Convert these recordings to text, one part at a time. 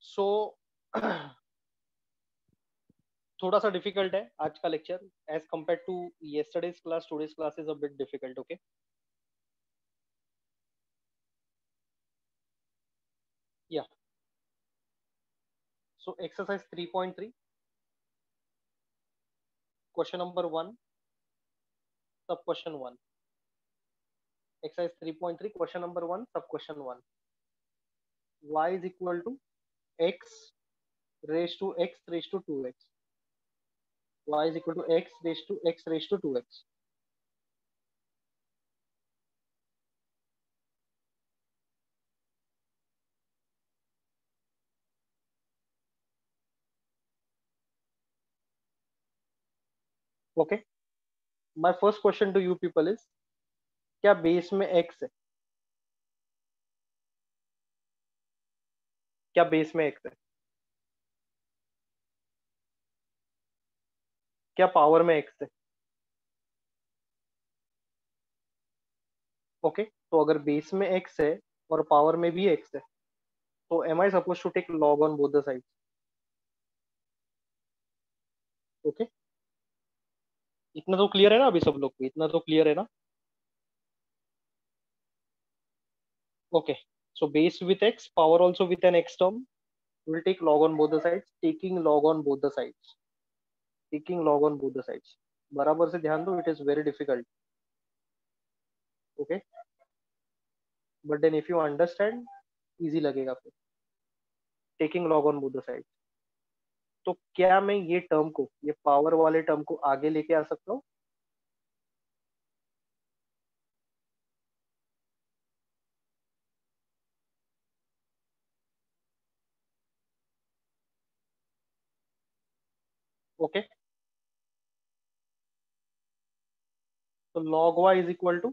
सो थोड़ा सा डिफिकल्ट है आज का lecture as compare to yesterday's class. Today's class is a bit difficult. Okay, yeah so exercise 3.3 question number 1 सब question 1. Exercise 3.3 question number 1 सब question 1. y is equal to x raised to x raised to 2x. Y is equal to x raised to x raised to 2x. Okay, my first question to you people is, क्या base में x है? क्या base में x है? क्या power में x है? Okay, तो अगर बेस में x है और पावर में भी x है, तो am I supposed to take log on both the sides? Okay, इतना तो क्लियर है ना? अभी सब लोग को इतना तो क्लियर है ना? Okay, so base with x, power also with an x term, will take log on both the sides. Taking log on both the sides. Taking log on both the sides. बराबर से ध्यान दो, it is very difficult. Okay, but then if you understand, easy लगेगा फिर. Taking log on both the sides. तो क्या मैं ये टर्म को, ये पावर वाले टर्म को आगे लेके आ सकता हूँ? ओके, तो log y is equal to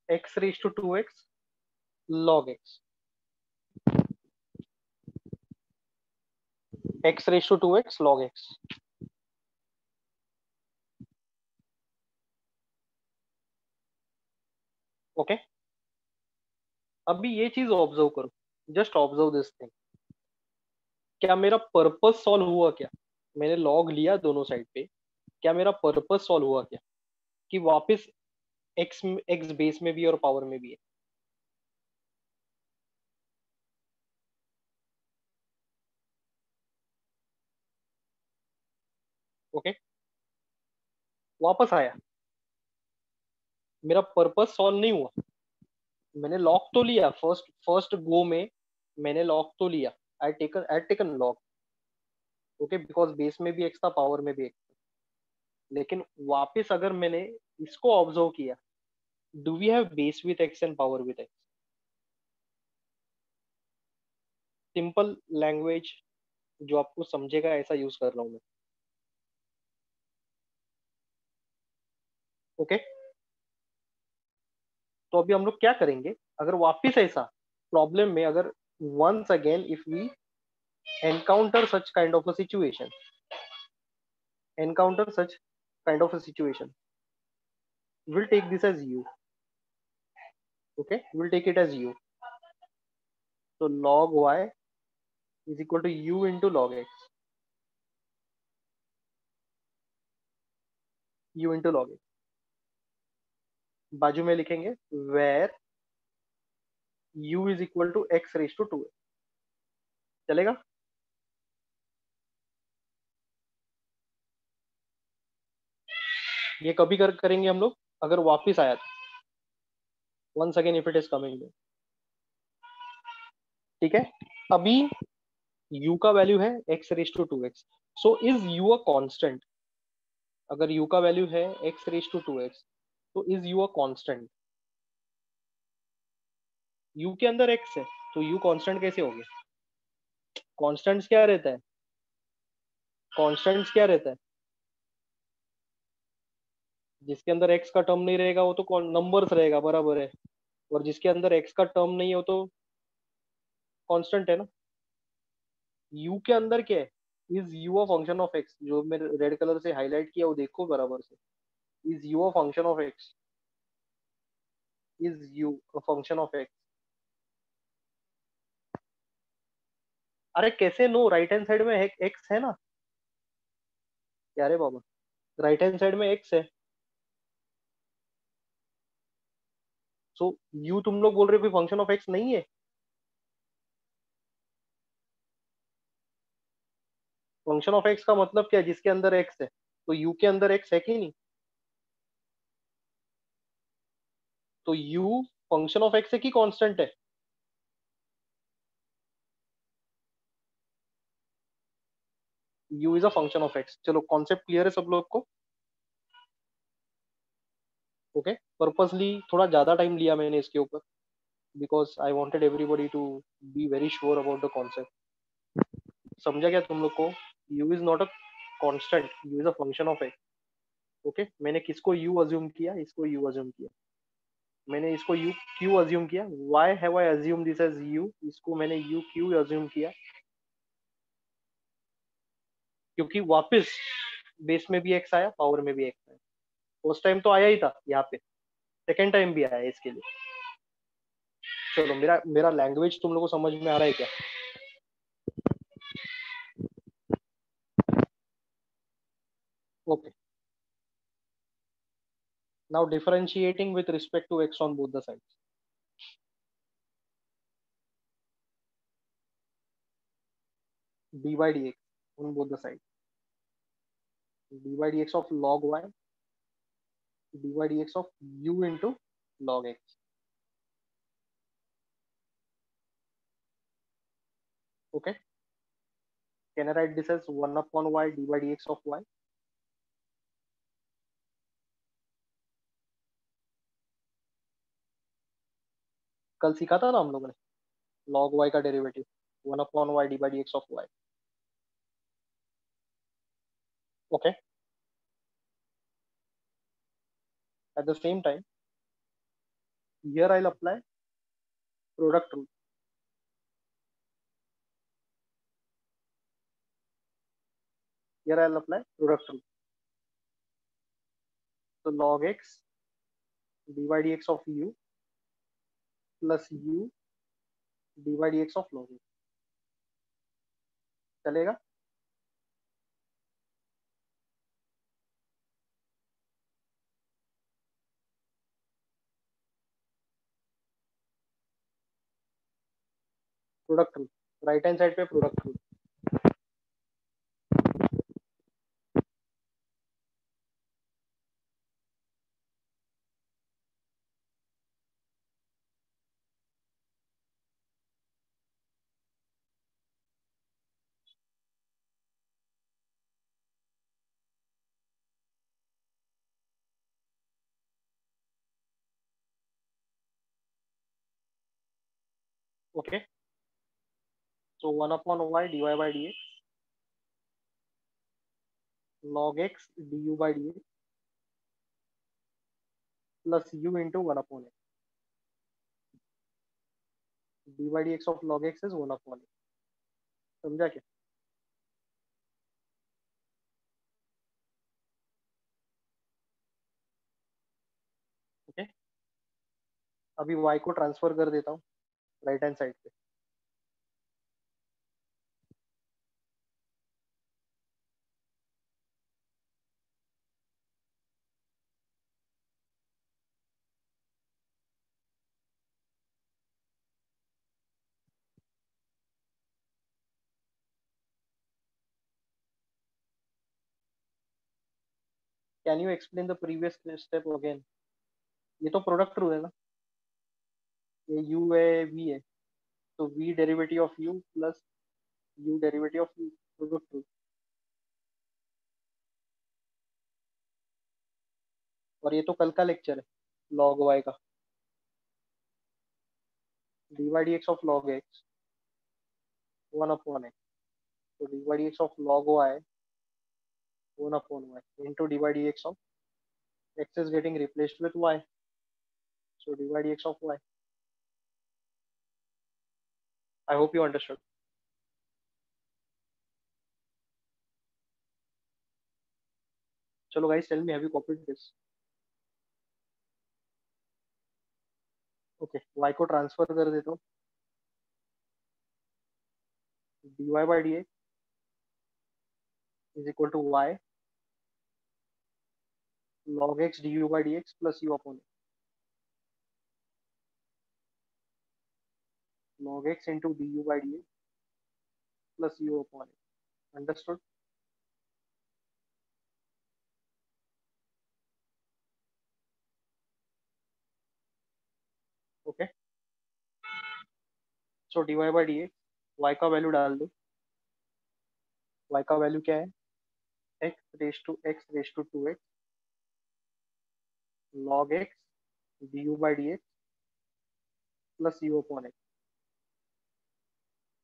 x raised to 2x log x. x raised to 2x log x. Okay, अभी ये चीज ऑब्जर्व करो, जस्ट ऑब्जर्व दिस थिंग. क्या मेरा पर्पस सॉल्व हुआ क्या? मैंने लॉग लिया दोनों साइड पे, क्या मेरा पर्पस सॉल्व हुआ क्या? कि वापस एक्स एक्स बेस में भी और पावर में भी है. ओके, वापस आया, मेरा पर्पस सॉल्व नहीं हुआ. मैंने लॉक तो लिया, फर्स्ट फर्स्ट गो में मैंने लॉक तो लिया. I taken lock. Okay, because base में भी एक्स था, पावर में भी एक्स था. लेकिन वापस अगर मैंने इसको ऑब्जर्व किया, do we have base with x and power with x? Simple language जो आपको समझेगा ऐसा यूज कर रहा हूं मैं. ओके, तो अभी हम लोग क्या करेंगे, अगर वापिस ऐसा प्रॉब्लम में, अगर once again if we encounter such kind of a situation, encounter such kind of a situation, we'll take this as u. Okay, we'll take it as u. So log y is equal to u into log x. U into log x. बाजू में लिखेंगे where u is equal to x raised to 2x. चलेगा? ये कभी करेंगे हम लोग अगर वापिस आया तो. once again if it is coming. ठीक है, अभी u का वैल्यू है x raise to 2x. So is u a constant? अगर u का वैल्यू है x रेज टू 2x, तो is u a constant? u के अंदर x है, तो u कांस्टेंट कैसे हो गया? कांस्टेंट्स क्या रहता है? कांस्टेंट्स क्या रहता है? जिसके अंदर x का टर्म नहीं रहेगा वो तो नंबर्स रहेगा, बराबर है. और जिसके अंदर x का टर्म नहीं है वो तो कांस्टेंट है ना. u के अंदर क्या है? Is u a function of x? जो मैंने रेड कलर से हाईलाइट किया वो देखो बराबर से. Is u a function of x? Is u a function of x? अरे कैसे नो, राइट हैंड साइड में एक्स है ना। क्या रे बाबा, राइट हैंड साइड में एक्स है। सो यू तुम लोग बोल रहे हो कि फंक्शन ऑफ एक्स नहीं है। फंक्शन ऑफ एक्स का मतलब क्या है, जिसके अंदर एक्स है, तो यू के अंदर एक्स है कि नहीं। तो यू फंक्शन ऑफ एक्स है कि कांस्टेंट है। You is a function of x. चलो कॉन्सेप्ट क्लियर है सब लोग को। ओके, पर्पसली थोड़ा ज्यादा टाइम लिया मैंने इसके ऊपर, because I wanted everybody to be very sure about the concept. समझा क्या तुम लोग को। U is not a constant, u is a function of x. Okay, मैंने किसको यू अज्यूम किया, इसको यू अज्यूम किया। मैंने इसको यू क्यों अज्यूम किया, why have I assume this as u, इसको मैंने यू क्यों अज्यूम किया, क्योंकि वापस बेस में भी एक्स आया, पावर में भी एक्स आया। फर्स्ट टाइम तो आया ही था यहाँ पे, सेकेंड टाइम भी आया है इसके लिए। चलो, मेरा मेरा लैंग्वेज तुम लोगों को समझ में आ रहा है क्या। Okay, now differentiating with respect to x on both the sides. D by D x on both the side, d by D x of log y, d by D x of u into log x. Okay, can I write this as one upon y d by D x of y. कल सीखा था ना हम लोगों ने, log y का derivative, one upon y d by D x of y. Okay, at the same time, here I'll apply product rule. Here I'll apply product rule. So log x dy dx of u plus u dy dx of log x चलेगा। Product rule, right hand side पे product rule. Okay, so 1 upon y dy by dx log x du by dx plus u into 1 upon x, dy dx of log x is 1 upon x। समझा क्या। Okay, अभी y को transfer कर देता हूँ right hand side पे। Can you explain the previous step again. ये तो प्रोडक्ट रूल है ना, ये u है v है, तो v derivative of u plus u derivative of v, product rule. और ये तो कल का लेक्चर है लॉग वाई का। D y d x of log x 1 upon x, तो d y d x of log y 1 upon y into d y d x of x is getting replaced with y, so d y d x of y. I hope you understood. चलो guys, tell me have you copied this. Okay, y को transfer कर देता हूँ, dy by dx is equal to y log x du by dx plus u upon log x into du by dx plus u upon it. Understood? Okay. So dy by dx y का value डाल दो. y का value क्या है? x raise to 2x log x du by dx plus u upon x.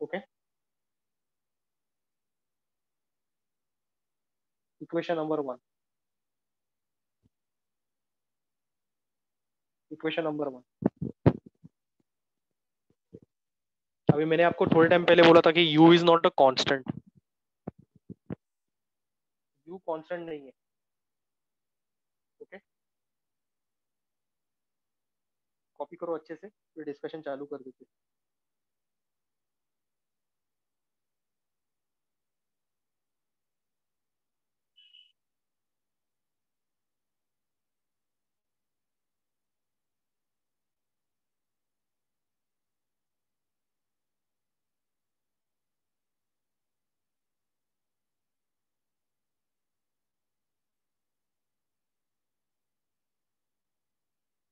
Okay. Equation number 1. Equation number 1. अभी मैंने आपको थोड़े टाइम पहले बोला था कि u is not a constant. u constant नहीं है. ओके. कॉपी करो अच्छे से, फिर डिस्कशन चालू कर देते.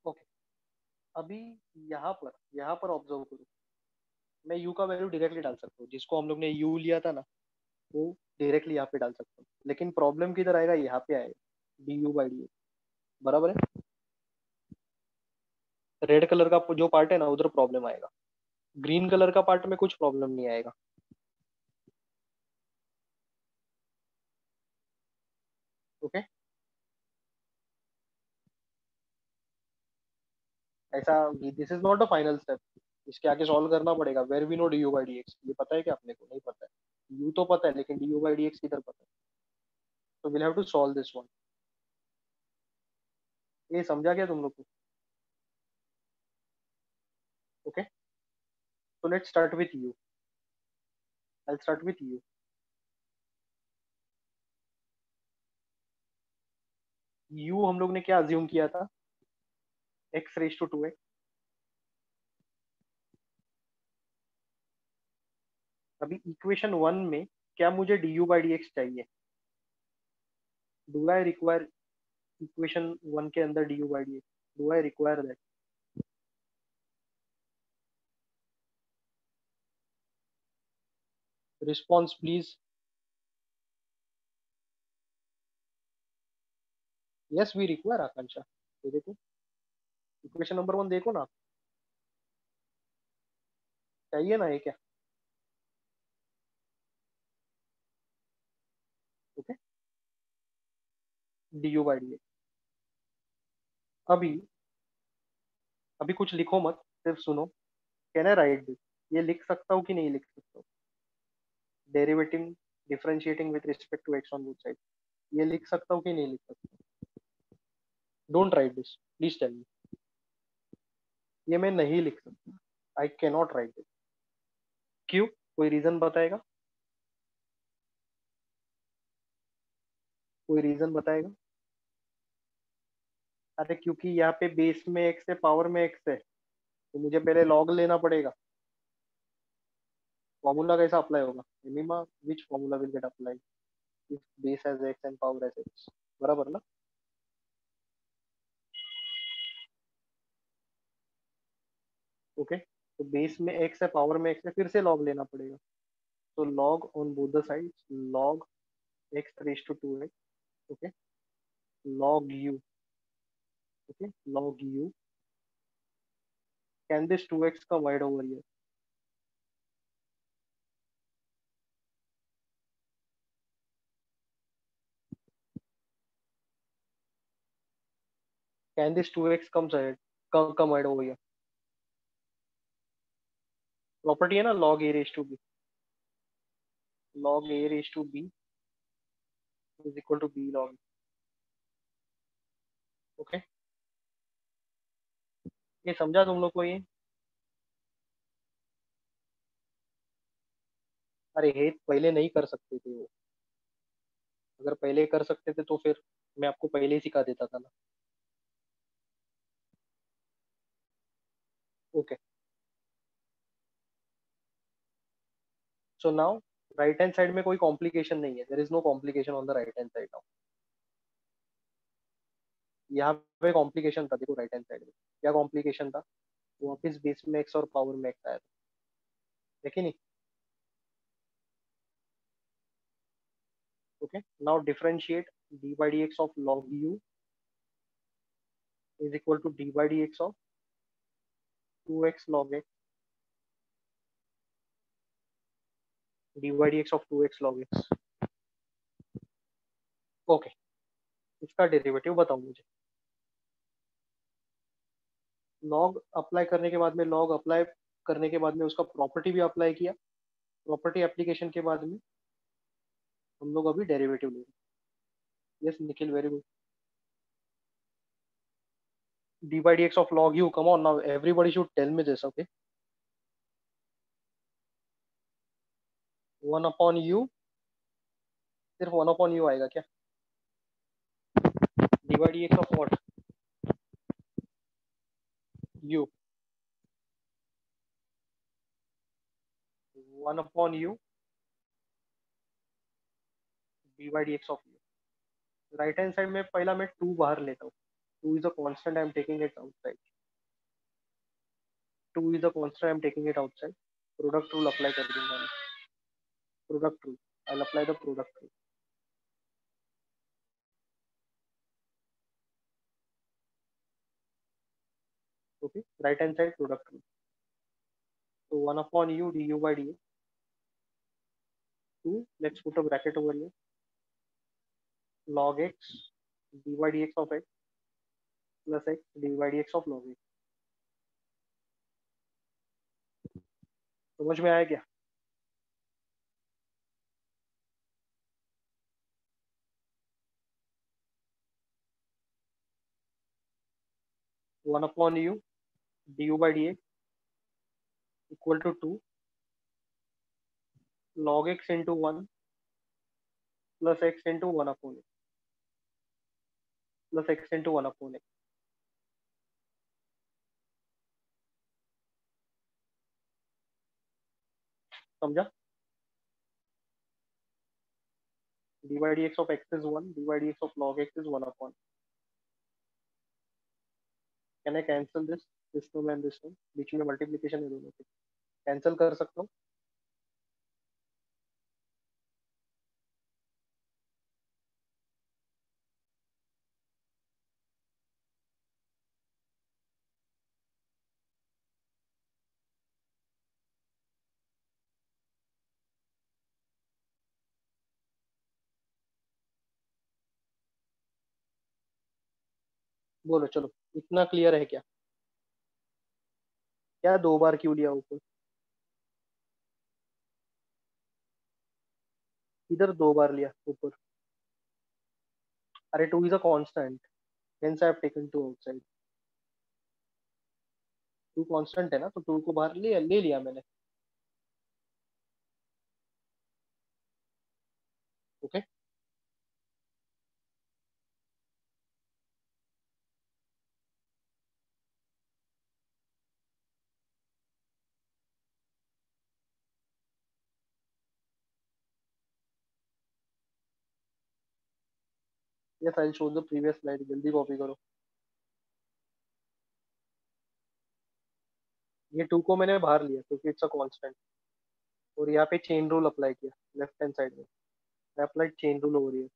ओके. अभी यहाँ पर ऑब्जर्व करो. मैं u का वैल्यू डायरेक्टली डाल सकता हूँ. जिसको हम लोग ने u लिया था ना, वो डायरेक्टली यहाँ पे डाल सकता हूँ. लेकिन प्रॉब्लम किधर आएगा? यहाँ पे आएगा du by dx. बराबर है. रेड कलर का जो पार्ट है ना, उधर प्रॉब्लम आएगा. ग्रीन कलर का पार्ट में कुछ प्रॉब्लम नहीं आएगा. ओके. ऐसा, this is not a final step. इसके आगे सॉल्व करना पड़ेगा. Where we know du by dx. ये पता है कि आपने को नहीं पता है? u तो पता है, लेकिन du by dx किधर पता है? तो will have to solve this one. ये समझा क्या तुम लोग को? Okay. So let's start with u. I'll start with u. u हम लोग ने क्या अज्यूम किया था? x raise to 2x. अभी इक्वेशन 1 में क्या मुझे du by dx चाहिए? डू आई रिक्वायर इक्वेशन 1 के अंदर du by dx? Do I require that? Response please. Yes we require Akanksha. ये देखो, इक्वेशन नंबर 1 देखो ना. चाहिए ना ये क्या? ओके. du by dx. अभी अभी कुछ लिखो मत, सिर्फ सुनो. Can I write this? ये लिख सकता हूँ कि नहीं लिख सकता हूँ? Derivative differentiating with respect to x on both side. ये लिख सकता हूँ कि नहीं लिख सकता? Don't write this, please tell me. ये मैं नहीं लिख सकता. I can not write this. क्यों? कोई रीजन बताएगा? कोई रीजन बताएगा? अरे क्योंकि यहाँ पे बेस में एक्स है, पावर में एक्स है, तो मुझे पहले लॉग लेना पड़ेगा. फॉर्मूला कैसा अप्लाई होगा? Minima which formula will get apply if base has x and power has x. बराबर ना? ओके. तो बेस में एक्स है, पावर में एक्स है, फिर से लॉग लेना पड़ेगा. तो log on both the sides, log x raise to 2x. Okay. Log u. Okay. Log u. Can this 2x का wide over here? Can this 2x comes ahead? Come wide over here. Property है ना, log a raise to b. log a raise to b is equal to b log. ओके. ये समझा तुम लोग को? ये अरे हेत पहले नहीं कर सकते थे वो, अगर पहले कर सकते थे तो फिर मैं आपको पहले ही सिखा देता था ना। Okay, so now right hand side में कोई कॉम्प्लिकेशन नहीं है, there is no complication on the right hand side now. यहाँ पे कॉम्प्लिकेशन था, देखो राइट हैंड साइड में क्या कॉम्प्लिकेशन था, वापिस बेस में एक्स और पावर में एक्स आया था, देखिए नहीं। Okay, now differentiate d by D x of log u is equal to d by D x of two x log x, d by D x of two x log x. Okay, इसका derivative बताओ मुझे। Log apply करने के बाद में, log apply करने के बाद में उसका प्रॉपर्टी भी अप्लाई किया, प्रॉपर्टी एप्लीकेशन के बाद में हम लोग अभी डेरिवेटिव ले रहे हैं। Yes Nikhil, very good. D by D x of log u, come on now everybody should tell me this, okay. One upon u, सिर्फ वन अपॉन यू आएगा क्या? D by D x of what? U, one upon u d by D x of u. Right hand side में पहला मैं two बाहर लेता हूँ, two is a constant, I am taking it outside, two is a constant, I am taking it outside. Product rule apply कर दूंगा मैं, product rule, I will apply the product rule. Okay, right hand side product rule, तो one upon u d u by D x, two, let's put a bracket over here, log x dy dx of x plus x dy dx of log x। समझ में आया क्या? One upon u d u by D x equal to two log x into one plus x into one upon x plus x into one upon x. समझा? D by D x of x is one, d by D x of log x is one upon. Can I cancel this term and this term, बीच में multiplication है दोनों की, cancel कर सकता हूँ। बोलो चलो, इतना क्लियर है क्या? क्या दो बार क्यों लिया ऊपर? इधर दो बार लिया ऊपर? अरे two is a constant, hence I have taken two outside. Two constant है ना, तो टू को बाहर ले लिया मैंने। Okay, yes I will show the previous slide, जल्दी कॉपी करो। ये टू को मैंने बाहर लिया क्योंकि इट्स अ कांस्टेंट, और यहाँ पे चेन रूल अप्लाई किया लेफ्ट हैंड साइड में, I applied chain rule over here.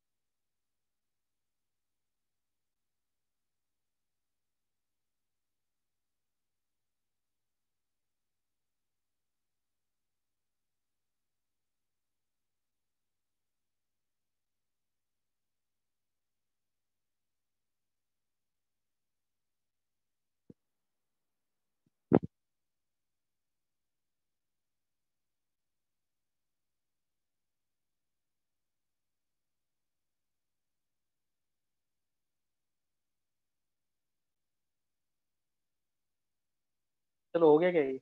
चलो हो गया क्या ये?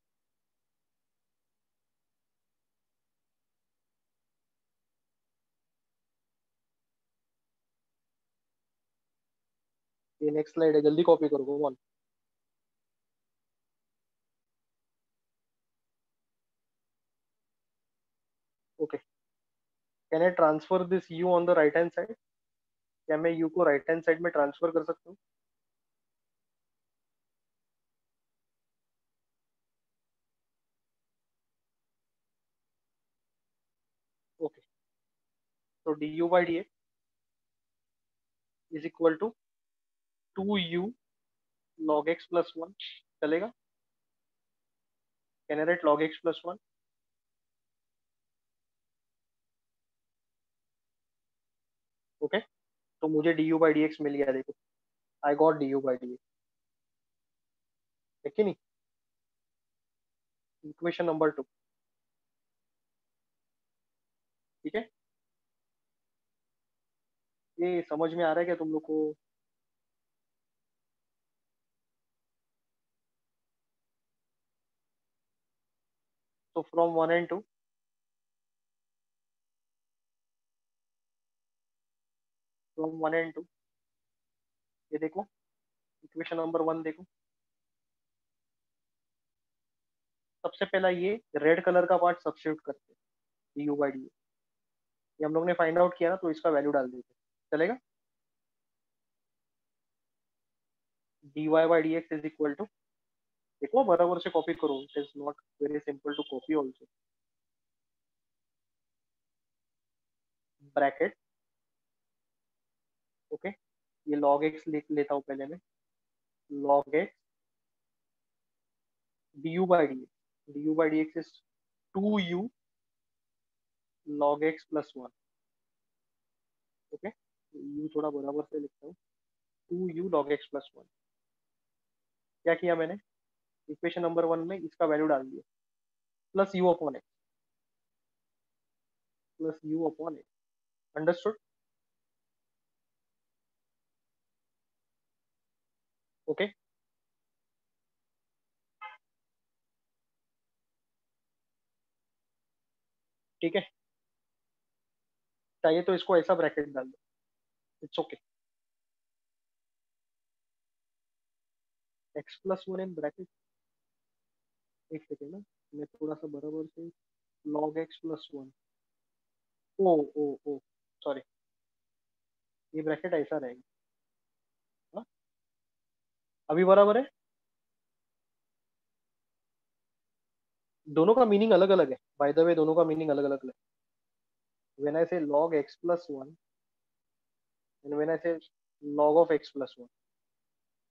नेक्स्ट स्लाइड है, जल्दी कॉपी करो, go on. Okay, can I transfer this u on the right hand side? क्या मैं यू को राइट हैंड साइड में ट्रांसफर कर सकता हूँ? ओके, तो d u by D x is equal to 2u log x plus one, चलेगा? Can I write log x plus one? Okay, तो मुझे d u by D x मिल गया, देखो, I got d u by D x, है कि नहीं? Equation number two, ठीक है? ये समझ में आ रहा है क्या तुम लोग को? तो from one and two, from one and two, ये देखो, इक्वेशन नंबर वन देखो। सबसे पहला ये रेड कलर का पार्ट सब्स्टिट्यूट करते हैं, डी यू बाई डी, ये हम लोग ने फाइंड आउट किया ना, तो इसका वैल्यू डाल देते, चलेगा? D y by D x is equal to, देखो बराबर से कॉपी करो, it is not very simple to copy also. Bracket, okay, ये log x लिख लेता हूँ पहले मैं, log x du by dx, du by dx is 2u log x plus one, okay, u थोड़ा बराबर से लिखता हूँ, 2u log x plus one. क्या किया मैंने? इक्वेशन नंबर वन में इसका वैल्यू डाल दिया, plus you upon x, plus you upon x, understood? Okay, ठीक है, चाहिए तो इसको ऐसा ब्रैकेट डाल दो, it's okay, x plus one in bracket, एक सेकेंड ना, मैं थोड़ा सा बराबर से, log x प्लस वन, ओ ओ ओ, सॉरी, ये ब्रैकेट ऐसा रहेगा, हाँ? अभी बराबर है? दोनों का मीनिंग अलग अलग है, बाय द वे, दोनों का मीनिंग अलग अलग है। व्हेन आई से log x plus one and when I से log of x plus one,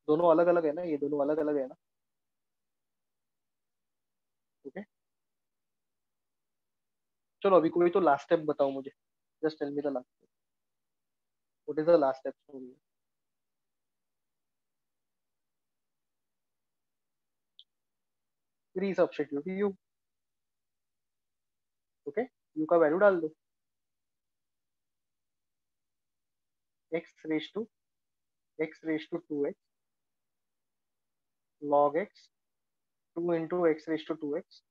दोनों अलग अलग है ना, ये दोनों अलग अलग है ना? ओके, चलो अभी कोई तो लास्ट स्टेप बताओ मुझे, just tell me the last step, what is the last step for you? Pre substitute u, okay, u का वैल्यू डाल दो, x two x log x, 2 into x raise to two x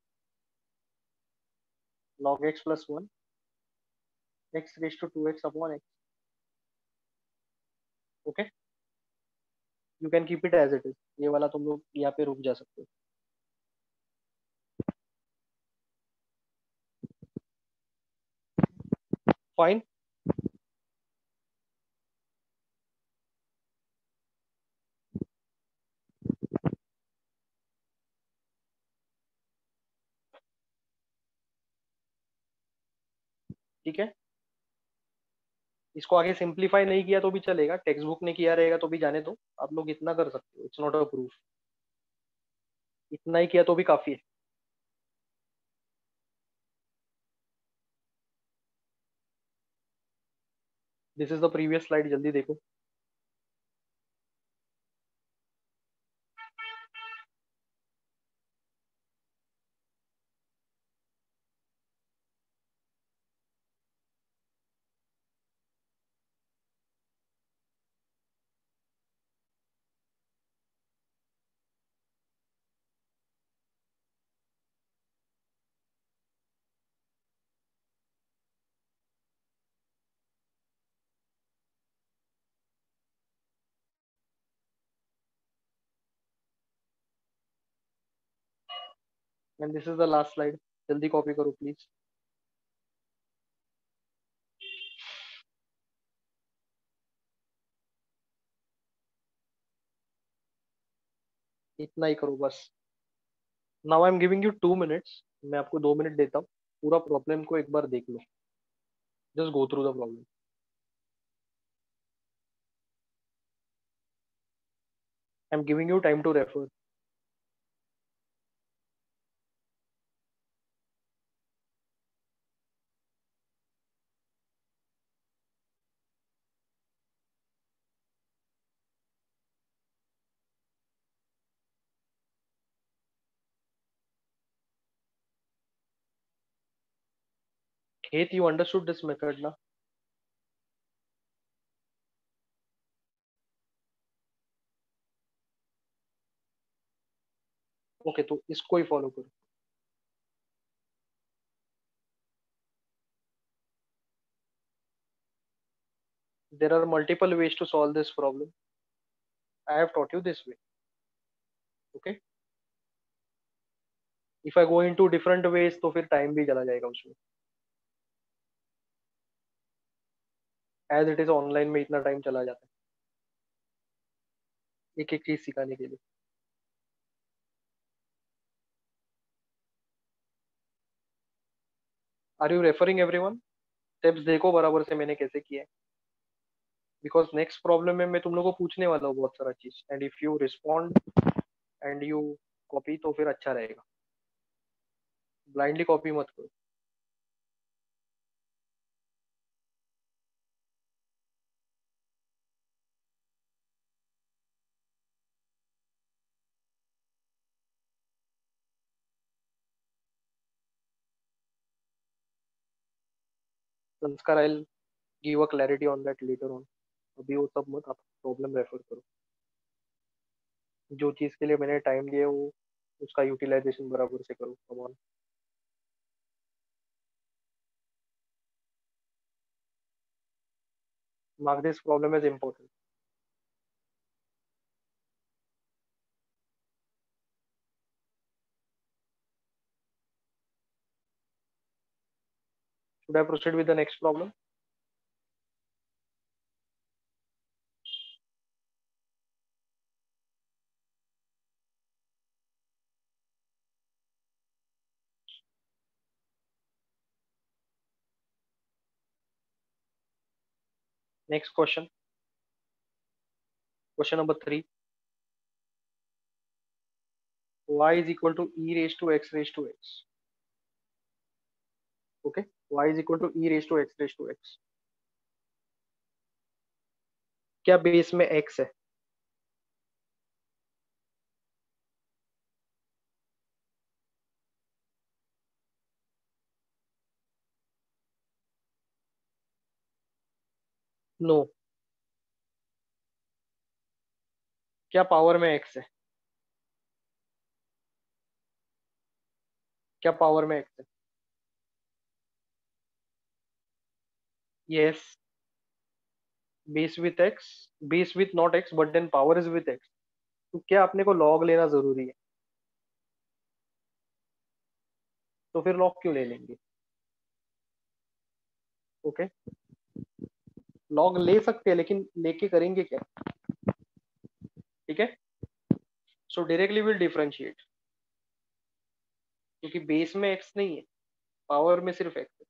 log x plus one, x raise to two x upon x, okay, you can keep it as it is, ये वाला तुम लोग यहाँ पे रुक जा सकते हो, फाइन? ठीक है, इसको आगे सिंप्लीफाई नहीं किया तो भी चलेगा, टेक्स्ट बुक ने किया रहेगा तो भी जाने दो, आप लोग इतना कर सकते हो, इट्स नॉट अ प्रूफ, इतना ही किया तो भी काफी है। This is the previous slide, जल्दी देखो। And this is the last slide, जल्दी कॉपी करो प्लीज। इतना ही करो बस। Now I am giving you 2 minutes, मैं आपको 2 मिनट देता हूँ, पूरा प्रॉब्लम को एक बार देख लो, just go through the problem. I am giving you time to refer. Hate, you understood this method ना? ओके, तो इसको ही फॉलो करो। There are multiple ways to solve this problem. I have taught you this way. Okay? If I go into different ways, तो फिर time भी चला जाएगा उसमें। As it is ऑनलाइन में इतना टाइम चला जाता है एक एक चीज सिखाने के लिए। Are you referring everyone? Steps देखो बराबर से मैंने कैसे किया है, बिकॉज नेक्स्ट प्रॉब्लम में मैं तुम लोगों को पूछने वाला हूँ बहुत सारा चीज, and if you respond and you copy तो फिर अच्छा रहेगा। ब्लाइंडली कॉपी मत करो। संस्कार, I give a clarity on that later on. अभी वो सब मत, आप प्रॉब्लम रेफर करो। जो चीज के लिए मैंने टाइम दिया है वो उसका यूटिलाइजेशन बराबर से करो। Come on, mark this problem as important. Should I proceed with the next problem? Next question. Question number 3. Y is equal to e raised to x raised to x. Okay. Y is equal to e raised to x raised to x. क्या base में x है? No. क्या power में x है? क्या power में x है? Yes. Base with x, base with not x, but then power is with x. तो क्या अपने को log लेना जरूरी है? तो फिर log क्यों ले लेंगे? ओके, log ले सकते हैं लेकिन लेके करेंगे क्या? ठीक है, सो डायरेक्टली विल डिफरेंशिएट, क्योंकि बेस में x नहीं है, पावर में सिर्फ x है।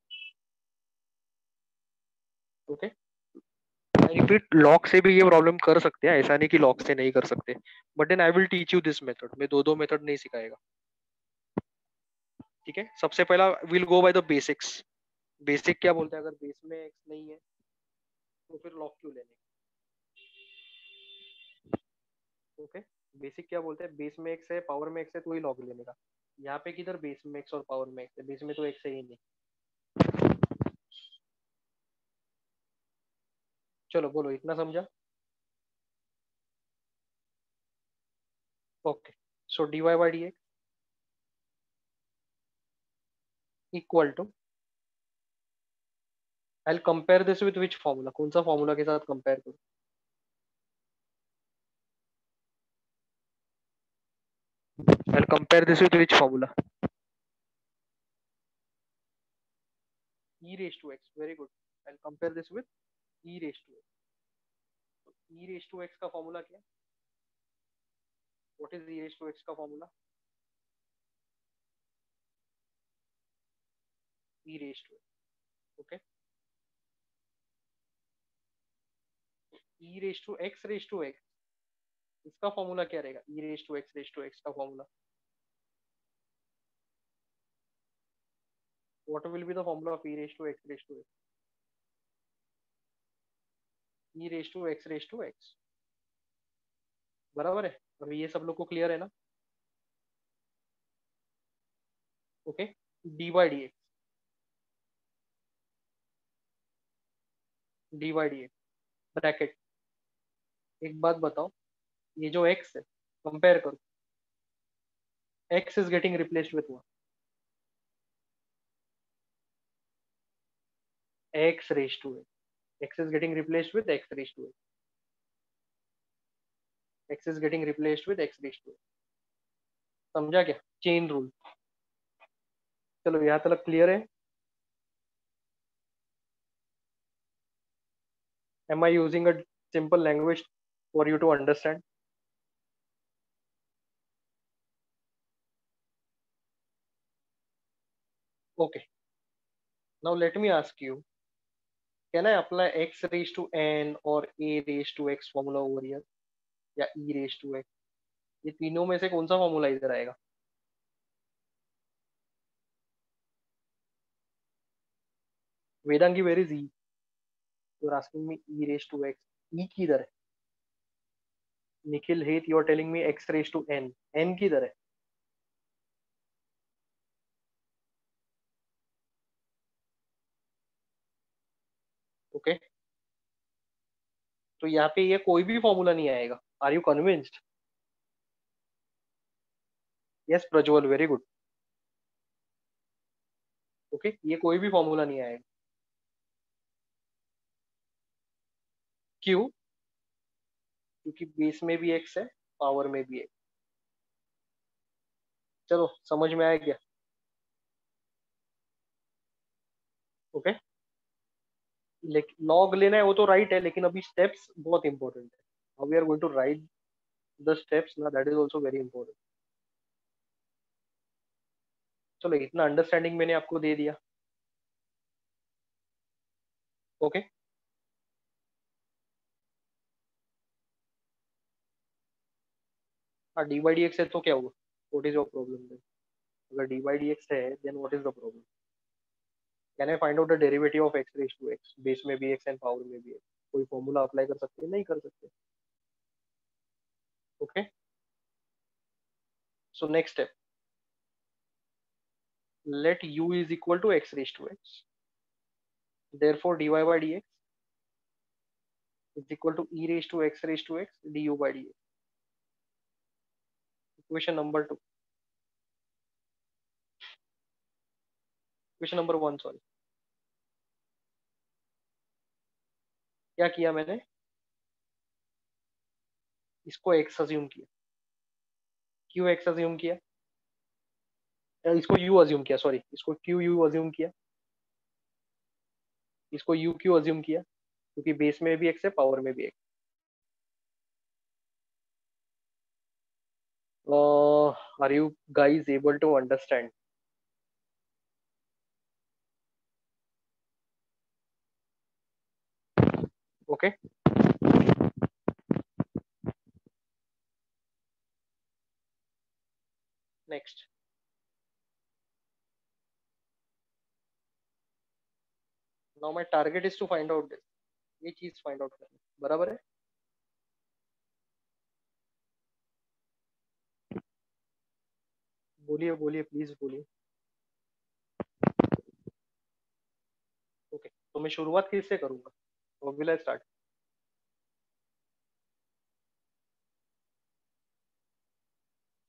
ओके, आई रिपीट, लॉक से भी ये प्रॉब्लम कर सकते हैं, ऐसा नहीं कि लॉक से नहीं कर सकते, but then I will teach you this method. मैं दो दो मेथड नहीं सिखाएगा। ठीक है, सबसे पहला will go by the basics. Basic क्या बोलते हैं, अगर बेस में एक्स नहीं है तो फिर लॉक क्यों लेने? ओके, बेसिक क्या बोलते हैं, बेस में एक्स है पावर में एक्स है तो ही लॉक लेने का। यहाँ पे किधर बेस में एक्स और पावर में एक्स है, बेस में तो एक्स है ही नहीं। चलो बोलो, इतना समझा? Okay, so dy by D x equal to, I compare this with which formula, कौन सा फॉर्मूला के साथ कंपेयर करूं? I compare this with which formula? e raised to x, very good. I'll compare this with e raised to x. So e raised to x का formula क्या है? What is e raised to x का formula? e raised to x, okay. e raised to x इसका formula क्या रहेगा? e raised to x का formula, what will be the formula of e raised to x raised to x? e raised to x, बराबर है? अभी ये सब लोग को क्लियर है ना? Okay, dy dx bracket. एक बात बताओ, ये जो x है, कंपेयर करो, x is getting replaced with what? x raised to x is getting replaced with x raised to x is getting replaced with x raised to x। समझा क्या chain rule? चलो यहाँ तक क्लियर है? Am I using a simple language for you to understand? Okay, now let me ask you, can I apply x raised to n or a raised to x formula over here, या e raised to x? ये तीनों में से कौन सा formula इधर आएगा? Vedangi, where is e? You are asking me e raised to x, e किधर है? Nikhil Het, you are telling me x raised to n, n किधर है? ओके, तो यहाँ पे ये कोई भी फॉर्मूला नहीं आएगा। Are you convinced? Yes Prajwal, very good. Okay, ये कोई भी फॉर्मूला नहीं आएगा। क्यों? क्योंकि बेस में भी एक्स है, पावर में भी एक्स। चलो समझ में आया क्या? ओके, लेकिन लॉग लेना है वो तो राइट है, लेकिन अभी स्टेप्स बहुत इंपॉर्टेंट है। Now we are going to write the steps ना, that is also very important. चलो इतना अंडरस्टैंडिंग मैंने आपको दे दिया। ओके, हाँ डी बाई डी एक्स है तो क्या हुआ? What is your problem? अगर डी बाई डी एक्स है then what is the problem? Can I find out the derivative of x raise to x? Base में भी एक्स एंड पावर में भी एक्स, कोई फॉर्मूला अप्लाई कर सकते हैं? नहीं कर सकते। Okay, so next step, let u is equal to x raised to x, therefore dy by dx is equal to e raised to x du by dx। Equation number 2, equation number 1 sorry, क्या किया मैंने? इसको x assume किया। क्यों x assume किया? इसको u assume किया, sorry, इसको क्यों u अज्यूम किया? इसको u क्यों अज्यूम किया? क्योंकि बेस में भी x है, पावर में भी x। Are you guys able to understand? Okay, next, now my target is to find out this, ये चीज फाइंड आउट करना, बराबर है? बोलिए बोलिए प्लीज बोलिए। ओके, तो मैं शुरुआत किससे करूंगा? तो will I start?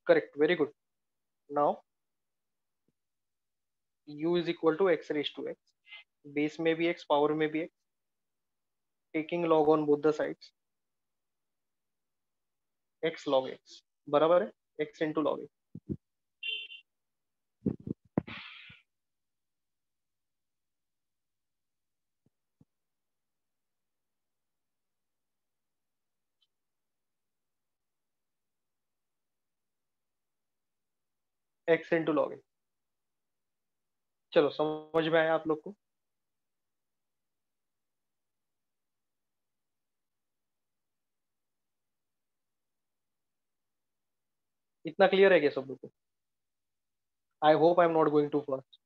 Correct, very good. Now u is equal to x raised to x, base में भी x, पावर में भी x, taking log on both the sides, x log x, बराबर है x into log x। X into log x. चलो समझ में आया आप लोग को? इतना क्लियर है क्या सब लोग को? I hope I am not going too fast.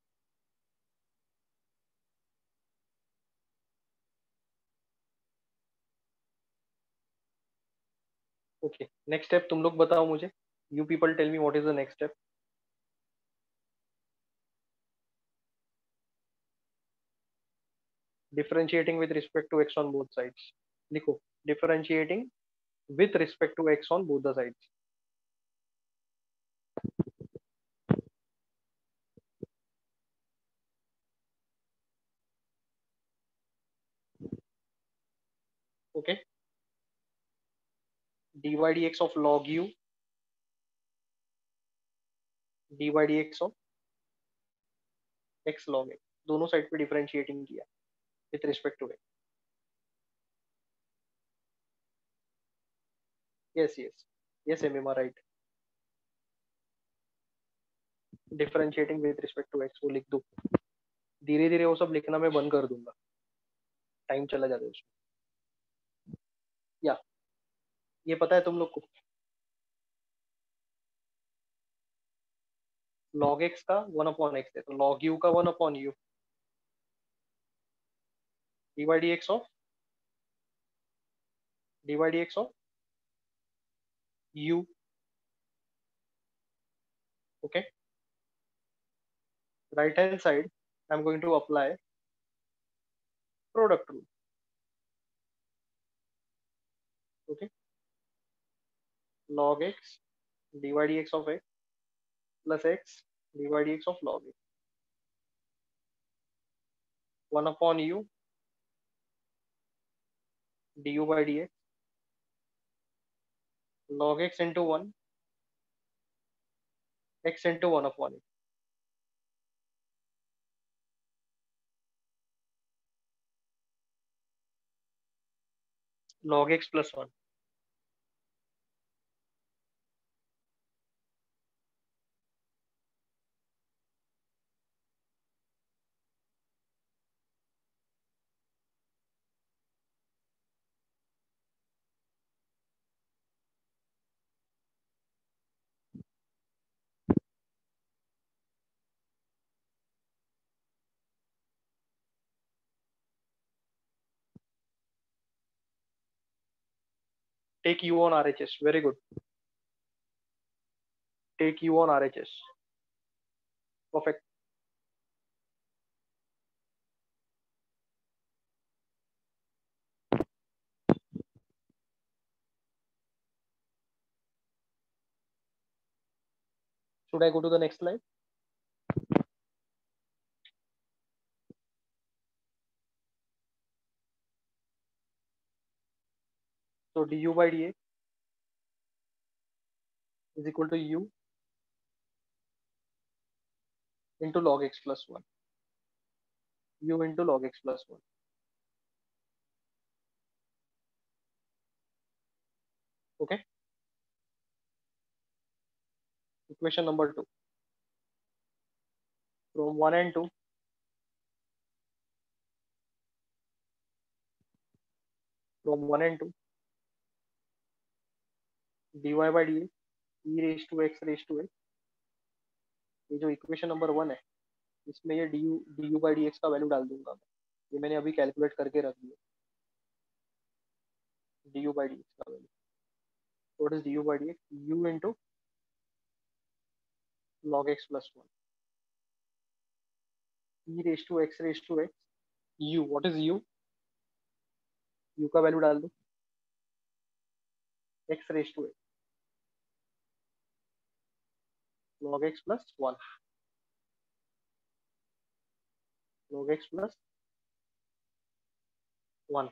Okay, next step तुम लोग बताओ मुझे। You people tell me what is the next step. Differentiating with respect to x on both sides. लिखो, differentiating with respect to x on both the sides. Okay, dy dx of log u, dy dx ऑफ x log x, दोनों side पे differentiating किया with respect to x. Yes yes, yes M right. Differentiating with respect to x वो लिख दो। धीरे धीरे वो सब लिखना मैं बंद कर दूंगा, टाइम चला जाता है उसमें। या ये पता है तुम लोग को, log x का 1/x है तो log u का 1/u, dy dx of u। Okay, right hand side I am going to apply product rule. Okay, log x dy dx of x plus x dy dx of log x, 1/u du by dx log x into 1 x into 1/x, log x plus 1। Take u on RHS, very good, take u on RHS, perfect। should I go to the next slide? So du by dx is equal to u into log x plus 1, u into log x plus 1। Okay, equation number 2, from 1 and 2, from 1 and 2, dy by dx e raised to x raised to x, ये जो equation number 1 है इसमें ये du by dx का value डाल दूंगा मैं, ये मैंने अभी कैलकुलेट करके रख दिया du by dx का value. What is du by dx? u into log x plus 1, e raised to x raised to x, u, what is u? u का वैल्यू डाल दो, x raised to x log x plus 1, log x plus 1।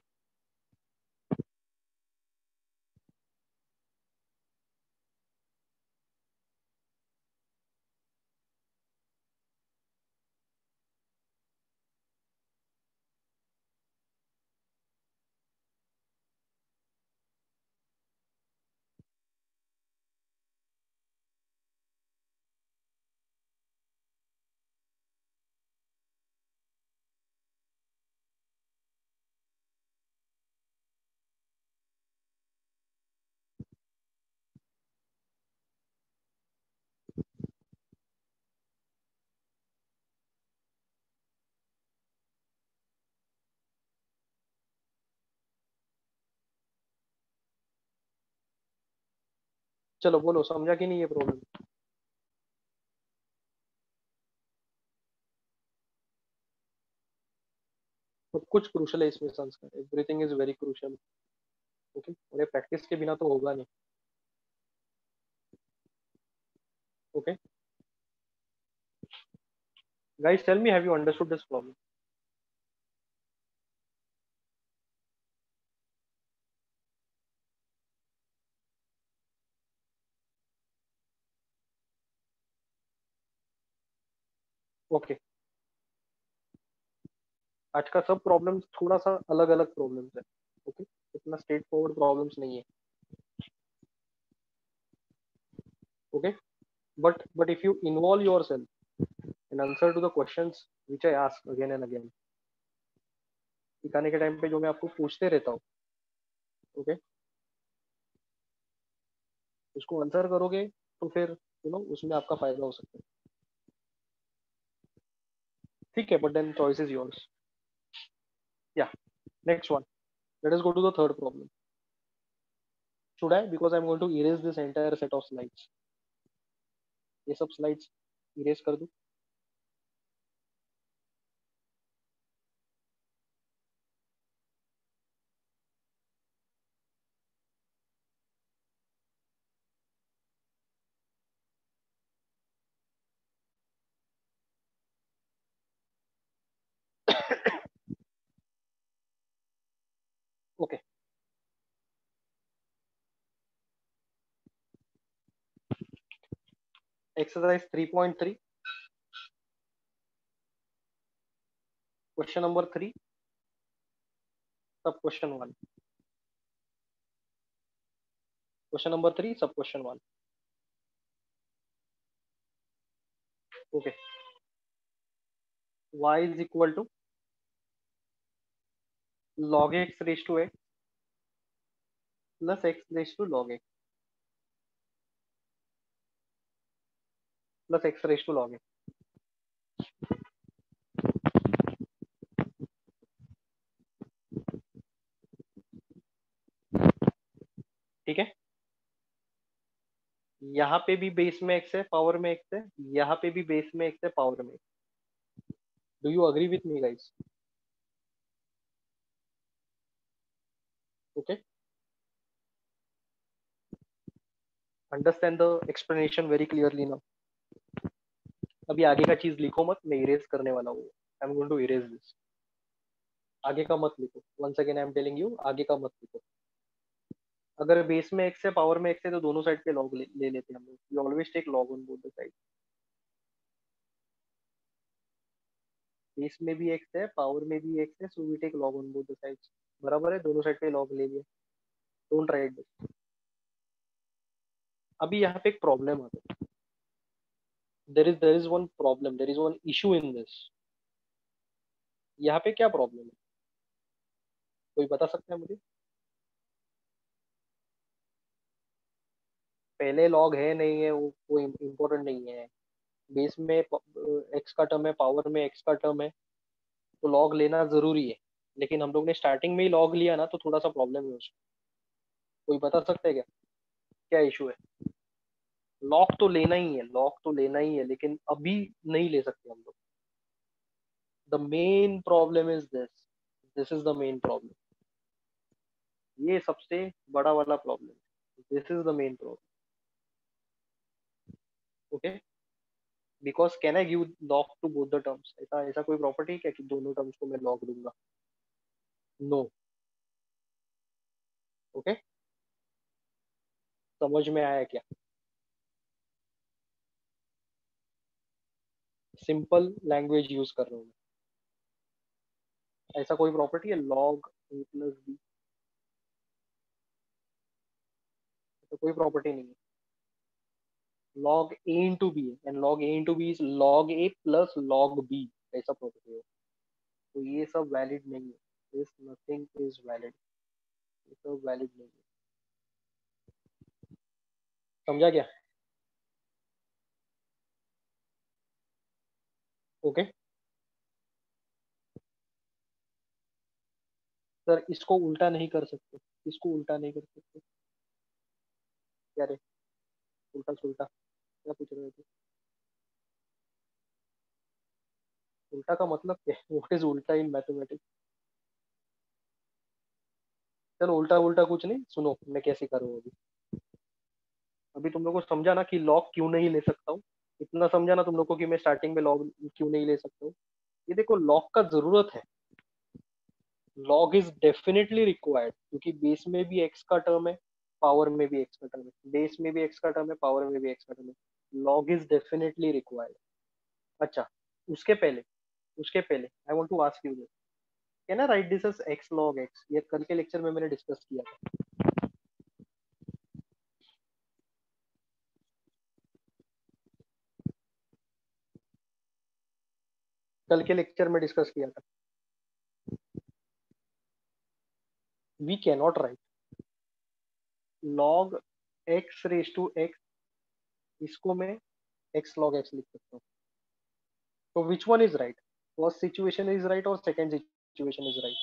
चलो बोलो, समझा कि नहीं ये problem? तो कुछ क्रूशल है इसमें Sanskar, everything is very crucial. Okay, और ये प्रैक्टिस के बिना तो होगा नहीं। Okay guys, tell me, have you understood this problem? Okay, आज का सब प्रॉब्लम थोड़ा सा अलग अलग प्रॉब्लम्स है। ओके, इतना स्ट्रेट फॉरवर्ड प्रॉब्लम्स नहीं है। Okay, but if you involve yourself and answer to the questions which I ask again and again, सिखाने के टाइम पे जो मैं आपको पूछते रहता हूँ, ओके, उसको आंसर करोगे तो फिर उसमें आपका फायदा हो सकता है। ठीक है, but then choice is yours. या, next one, let us go to the third problem. Should I, because I am going to erase this entire set of slides, ये सब स्लाइड्स इरेज कर दूं? ओके, एक्सरसाइज 3.3, क्वेश्चन नंबर 3, सब question 1। Question number 3, सब question 1। Okay, y is equal to log x raise to x plus x raise to log x plus x raise to log x। ठीक है, यहाँ पे भी base में x है, power में x है, यहाँ पे भी बेस में x है, पावर में। Do you agree with me guys? Okay, understand the explanation very clearly now. अभी आगे का चीज लिखो मत, मैं इरेज करने वाला हूँ। I am going to erase this. आगे का मत लिखो, once again I am telling you, आगे का मत लिखो। अगर बेस में x है, पावर में x है, तो दोनों साइड पे लॉग ले लेते हैं हम लोग। You always take log on both the side. Base में भी x है, पावर में भी x है, so we take log on both the sides. बराबर है, दोनों साइड पे लॉग ले लिया। Don't write this. अभी यहाँ पे एक प्रॉब्लम आता है। There is one problem, there is one issue in this. यहाँ पे क्या प्रॉब्लम है, कोई बता सकता है मुझे? पहले लॉग है नहीं है वो इम्पोर्टेंट नहीं है। बेस में एक्स का टर्म है, पावर में एक्स का टर्म है, तो लॉग लेना जरूरी है। लेकिन हम लोग ने स्टार्टिंग में ही लॉग लिया ना, तो थोड़ा सा प्रॉब्लम है उसमें। कोई बता सकता है क्या, क्या इशू है? लॉग तो लेना ही है, लॉग तो लेना ही है, लेकिन अभी नहीं ले सकते हम लोग। The main problem is this, this is the main problem. ये सबसे बड़ा वाला problem, this is the main problem. Okay, because can I give log to both the terms? ऐसा ऐसा कोई प्रॉपर्टी है क्या कि दोनों टर्म्स को मैं लॉक दूंगा? नो। ओके, समझ में आया क्या? सिंपल लैंग्वेज यूज कर रहा हूँ मैं। ऐसा कोई प्रॉपर्टी है लॉग ए प्लस बी? तो कोई प्रॉपर्टी नहीं है। लॉग ए इंटू बी है, and log A into B is log A plus log B. ऐसा प्रॉपर्टी है। तो ये सब वैलिड नहीं है, दिस नथिंग इज वैलिड। ये सब वैलिड नहीं है। समझा क्या? ओके, सर इसको उल्टा नहीं कर सकते, इसको उल्टा नहीं कर सकते। क्या रे? उल्टा सुल्टा क्या पूछ रहे थे? उल्टा का मतलब क्या है? व्हाट इज उल्टा इन मैथमेटिक्स? चलो उल्टा उल्टा कुछ नहीं, सुनो मैं कैसे करूँ अभी। अभी तुम लोगों को समझा ना कि लॉग क्यों नहीं ले सकता हूँ? इतना समझा ना तुम लोग को कि मैं स्टार्टिंग में लॉग क्यों नहीं ले सकता हूँ? ये देखो लॉग का जरूरत है। लॉग इज डेफिनेटली रिक्वायर्ड क्योंकि बेस में भी एक्स का टर्म है, पावर में भी एक्स का टर्म है, बेस में भी एक्स का टर्म है, पावर में भी एक्स का टर्म है। Log is definitely required. अच्छा, उसके पहले उसके पहले I want to ask you this, can I write this as x log x? ये कल के लेक्चर में मैंने डिस्कस किया था। कल के लेक्चर में डिस्कस किया था। We can not write log x raise to x, इसको मैं एक्स लॉग एक्स लिख सकता हूँ। तो which one is right? First situation is right और second situation is right?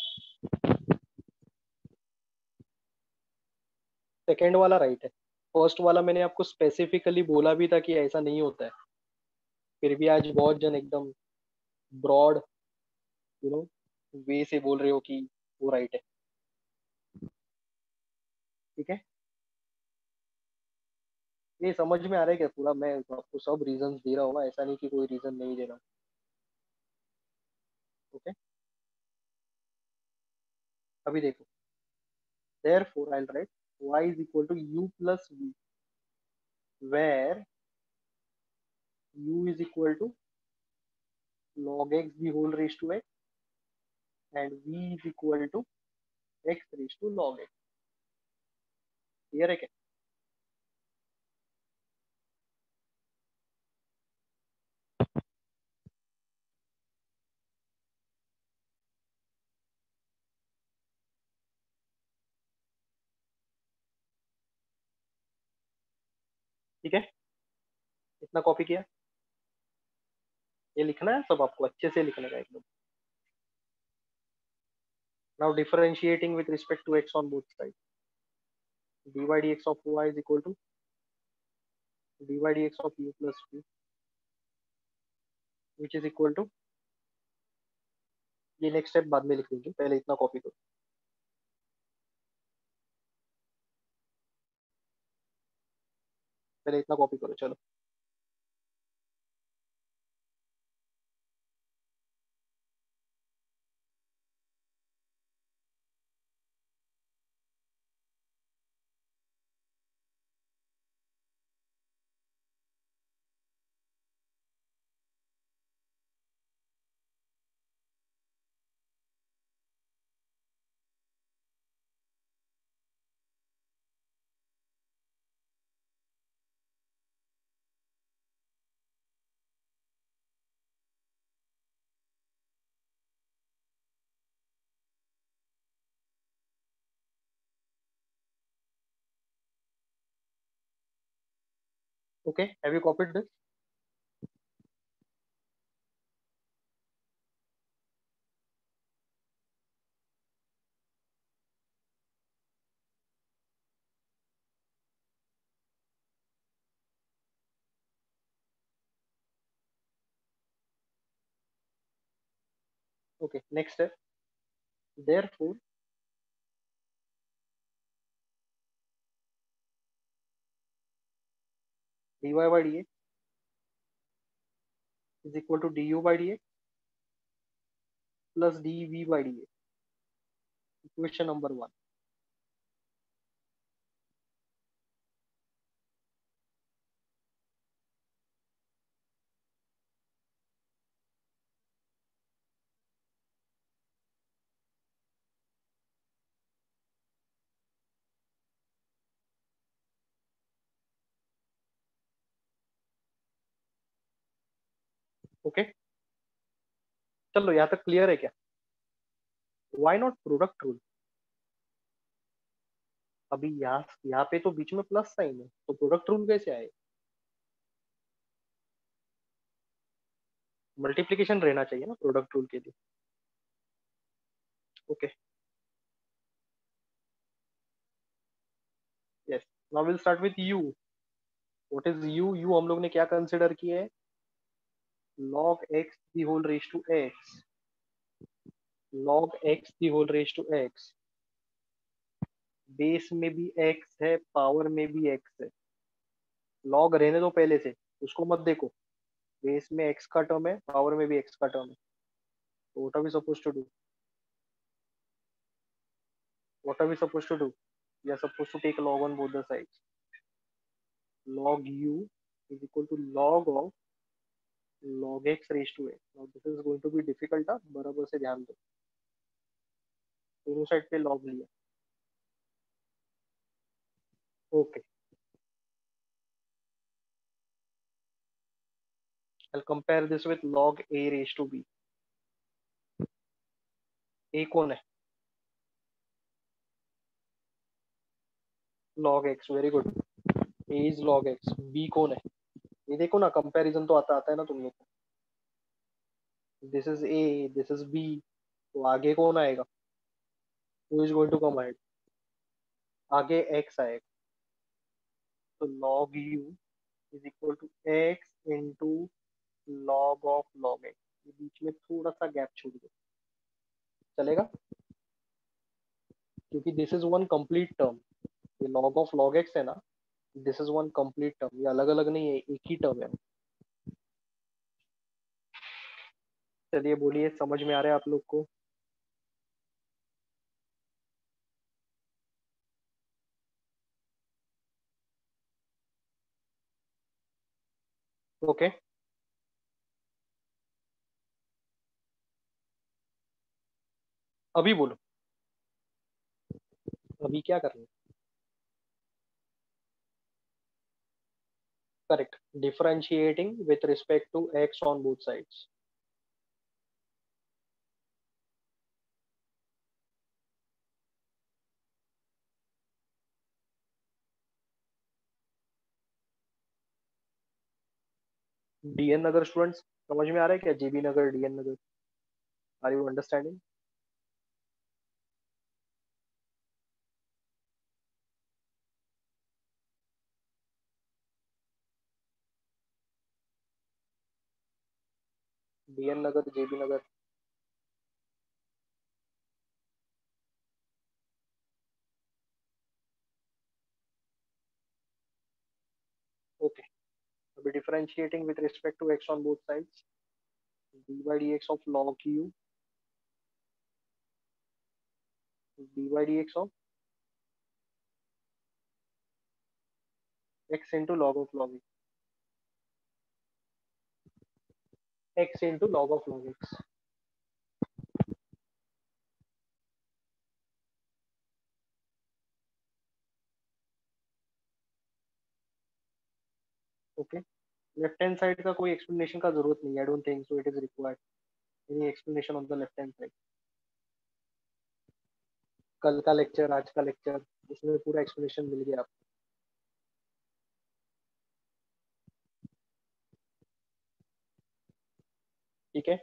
Second वाला राइट है। फर्स्ट वाला मैंने आपको स्पेसिफिकली बोला भी था कि ऐसा नहीं होता है, फिर भी आज बहुत जन एकदम ब्रॉड यू नो वे से बोल रहे हो कि वो राइट है। ठीक है, ये समझ में आ रहा है क्या पूरा? मैं आपको सब रीजंस दे रहा हूँ ना, ऐसा नहीं कि कोई रीजन नहीं दे रहा हूँ। ओके, अभी देखो, therefore I'll write y is equal to u plus v, where u is equal to log x the whole raised to x and v is equal to x raised to log x। Clear है क्या? ठीक है, इतना copy किया। ये लिखना है सब आपको, अच्छे से लिखने का एकदम। Now differentiating with respect to x on both sides, dy dx of y is equal to dy dx of u plus v, which is equal to, ये नेक्स्ट स्टेप बाद में लिख देंगे, पहले इतना कॉपी करो। पहले इतना कॉपी करो, चलो। Okay, have you copied this? Okay, next step, therefore dy by dx is equal to du by dx plus dv by dx, equation number one. Okay, चलो यहाँ तक क्लियर है क्या? Why not product rule? अभी यहाँ पे तो बीच में प्लस साइन है, तो प्रोडक्ट रूल कैसे आए? मल्टीप्लीकेशन रहना चाहिए ना प्रोडक्ट रूल के लिए। Okay, yes, now will start with u. What is u? U हम लोग ने क्या कंसिडर किया है? log x the whole raise to x, log x the whole raise to x। Base में भी x है, पावर में भी x है। log रहने दो पहले से, उसको मत देखो। बेस में x का टर्म है, पावर में भी x का टर्म है। तो what are we suppose to do? What are we suppose to do? We are suppose to take log on both the sides. log u is equal to log of log x raised to x. Now this is going to be difficult, था, बराबर से ध्यान दो। दोनों side पे log लिया। Okay, I'll compare this with log a raised to b. a कौन है? log x, very good. a is log x, b कौन है? ये देखो ना, कंपैरिजन तो आता आता है ना तुम लोग को। This is a, this is b, तो आगे कौन आएगा? who is going to come ahead? आगे x आएगा। तो log u is equal to x into log of log x। ये बीच में थोड़ा सा गैप छोड़ दो, चलेगा? क्योंकि this is one complete term. ये log of log x है ना, this is one complete term. ये अलग अलग नहीं है, एक ही टर्म है। चलिए बोलिए, समझ में आ रहा है आप लोग को? ओके, अभी बोलो, अभी क्या करना है? Correct, differentiating with respect to x on both sides. DN Nagar students, समझ में आ रहा है क्या? JB Nagar, DN Nagar, are you understanding? DN Nagar, JB Nagar. Okay, अभी differentiating with respect to x on both sides, d by D x of log u, d by D x of x into log of log x into log of log x. Okay, left hand side का कोई explanation का जरूरत नहीं, I don't think so it is required any explanation on the left hand side. कल का lecture, आज का lecture, इसमें पूरा एक्सप्लेनेशन मिल गया आपको। ठीक है,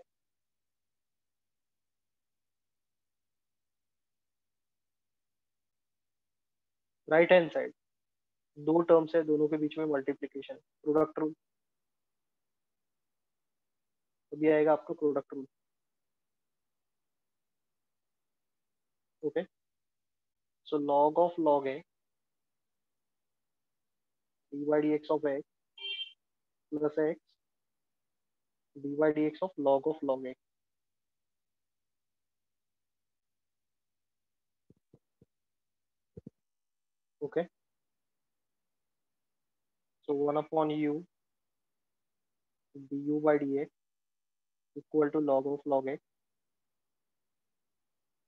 राइट हैंड साइड दो टर्म्स है, दोनों के बीच में मल्टीप्लीकेशन, प्रोडक्ट रूल। अभी आएगा आपको product rule. Okay, so log of log है d by D x of x plus x d by D x of log x. Okay, so one upon u d u by D x equal to log of log x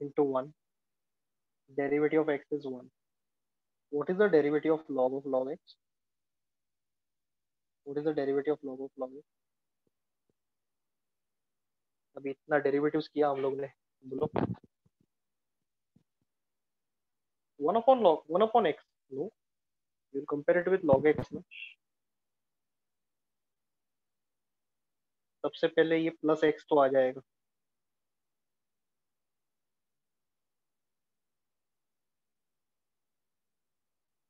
into one, derivative of x is one. What is the derivative of log x? What is the derivative of log x? अभी इतना derivatives किया हम लोग ने, बोलो। One upon x, no, you compare it with log x ना। सबसे पहले ये प्लस एक्स तो आ जाएगा।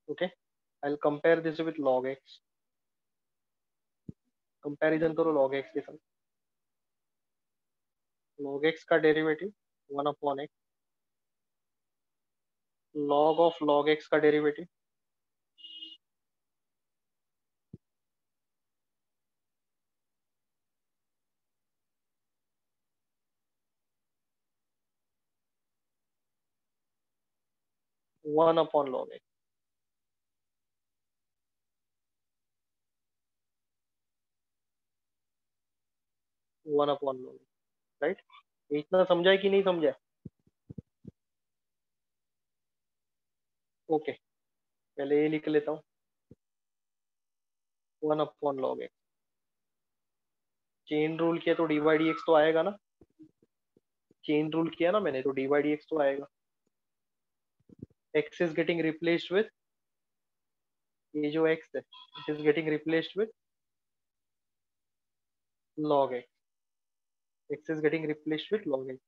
Okay, I will compare this with log x. Comparison करो log x के साथ। log x का derivative 1/x, log of log x का derivative 1/log x। 1/log x, right. इतना समझा है कि नहीं समझा है? ओके, पहले ये लिख लेता हूँ, 1/log x। चेन रूल किया तो dy dx तो आएगा ना, चेन रूल किया ना मैंने, तो dy dx तो आएगा। x is getting replaced with, ये जो x है it is getting replaced with log x, x is getting replaced with log x।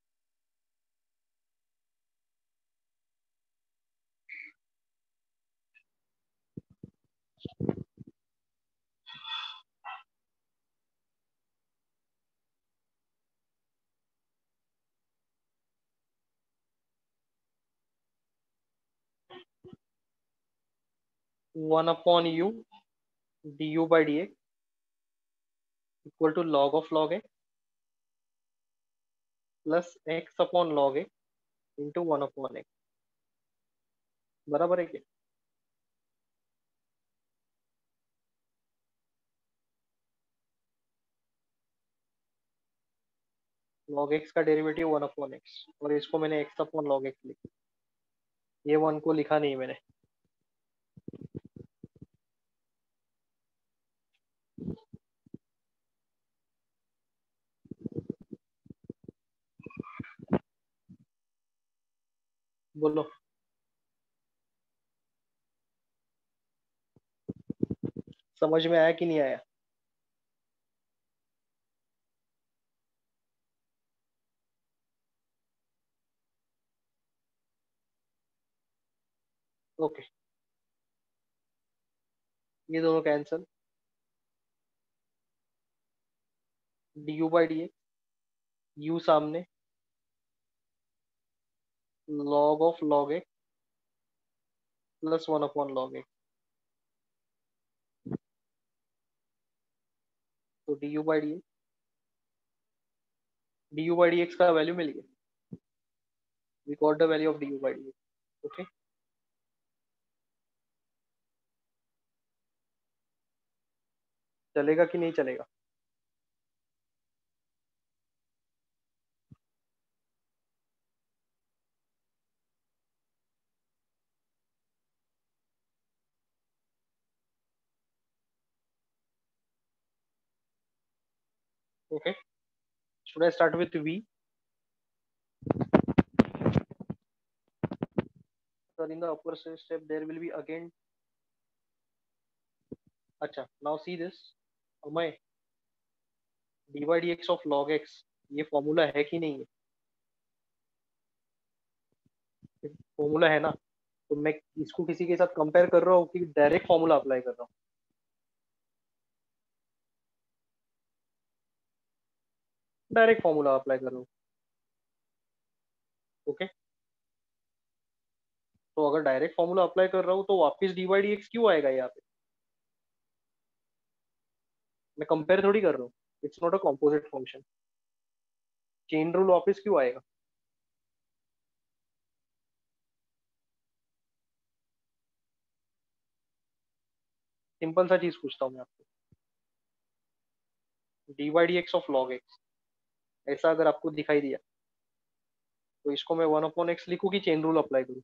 1/u du by dx equal to log x plus x upon log x into 1/x, बराबर है क्या? log x का derivative 1/x, और इसको मैंने x upon log x लिखा, ये one को लिखा नहीं मैंने। बोलो, समझ में आया कि नहीं आया? ओके, ये दोनों cancel, du by dx, u सामने, log of log x plus 1/log x, तो du by dx का वैल्यू मिल गया, we got the value of du by dx। Okay, चलेगा कि नहीं चलेगा? Okay, should I start with v? Sir, in the upper step there will be again, अच्छा, now see this, Amay, dy dx of log x, ये formula है कि नहीं है? फॉर्मूला है ना, तो मैं इसको किसी के साथ कंपेयर कर रहा हूँ कि डायरेक्ट फॉर्मूला अप्लाई कर रहा हूँ? डायरेक्ट फॉर्मूला अप्लाई कर रहा हूँ। ओके, तो अगर डायरेक्ट फॉर्मूला अप्लाई कर रहा हूँ तो वापस dy dx क्यों आएगा यहाँ पे? मैं कंपेयर थोड़ी कर रहा हूँ, it's not a composite function, chain rule वापस क्यों आएगा? सिंपल सा चीज पूछता हूँ मैं आपको, dy dx of log x, ऐसा अगर आपको दिखाई दिया तो इसको मैं 1/x लिखूँ कि चेन रूल अप्लाई करूँ?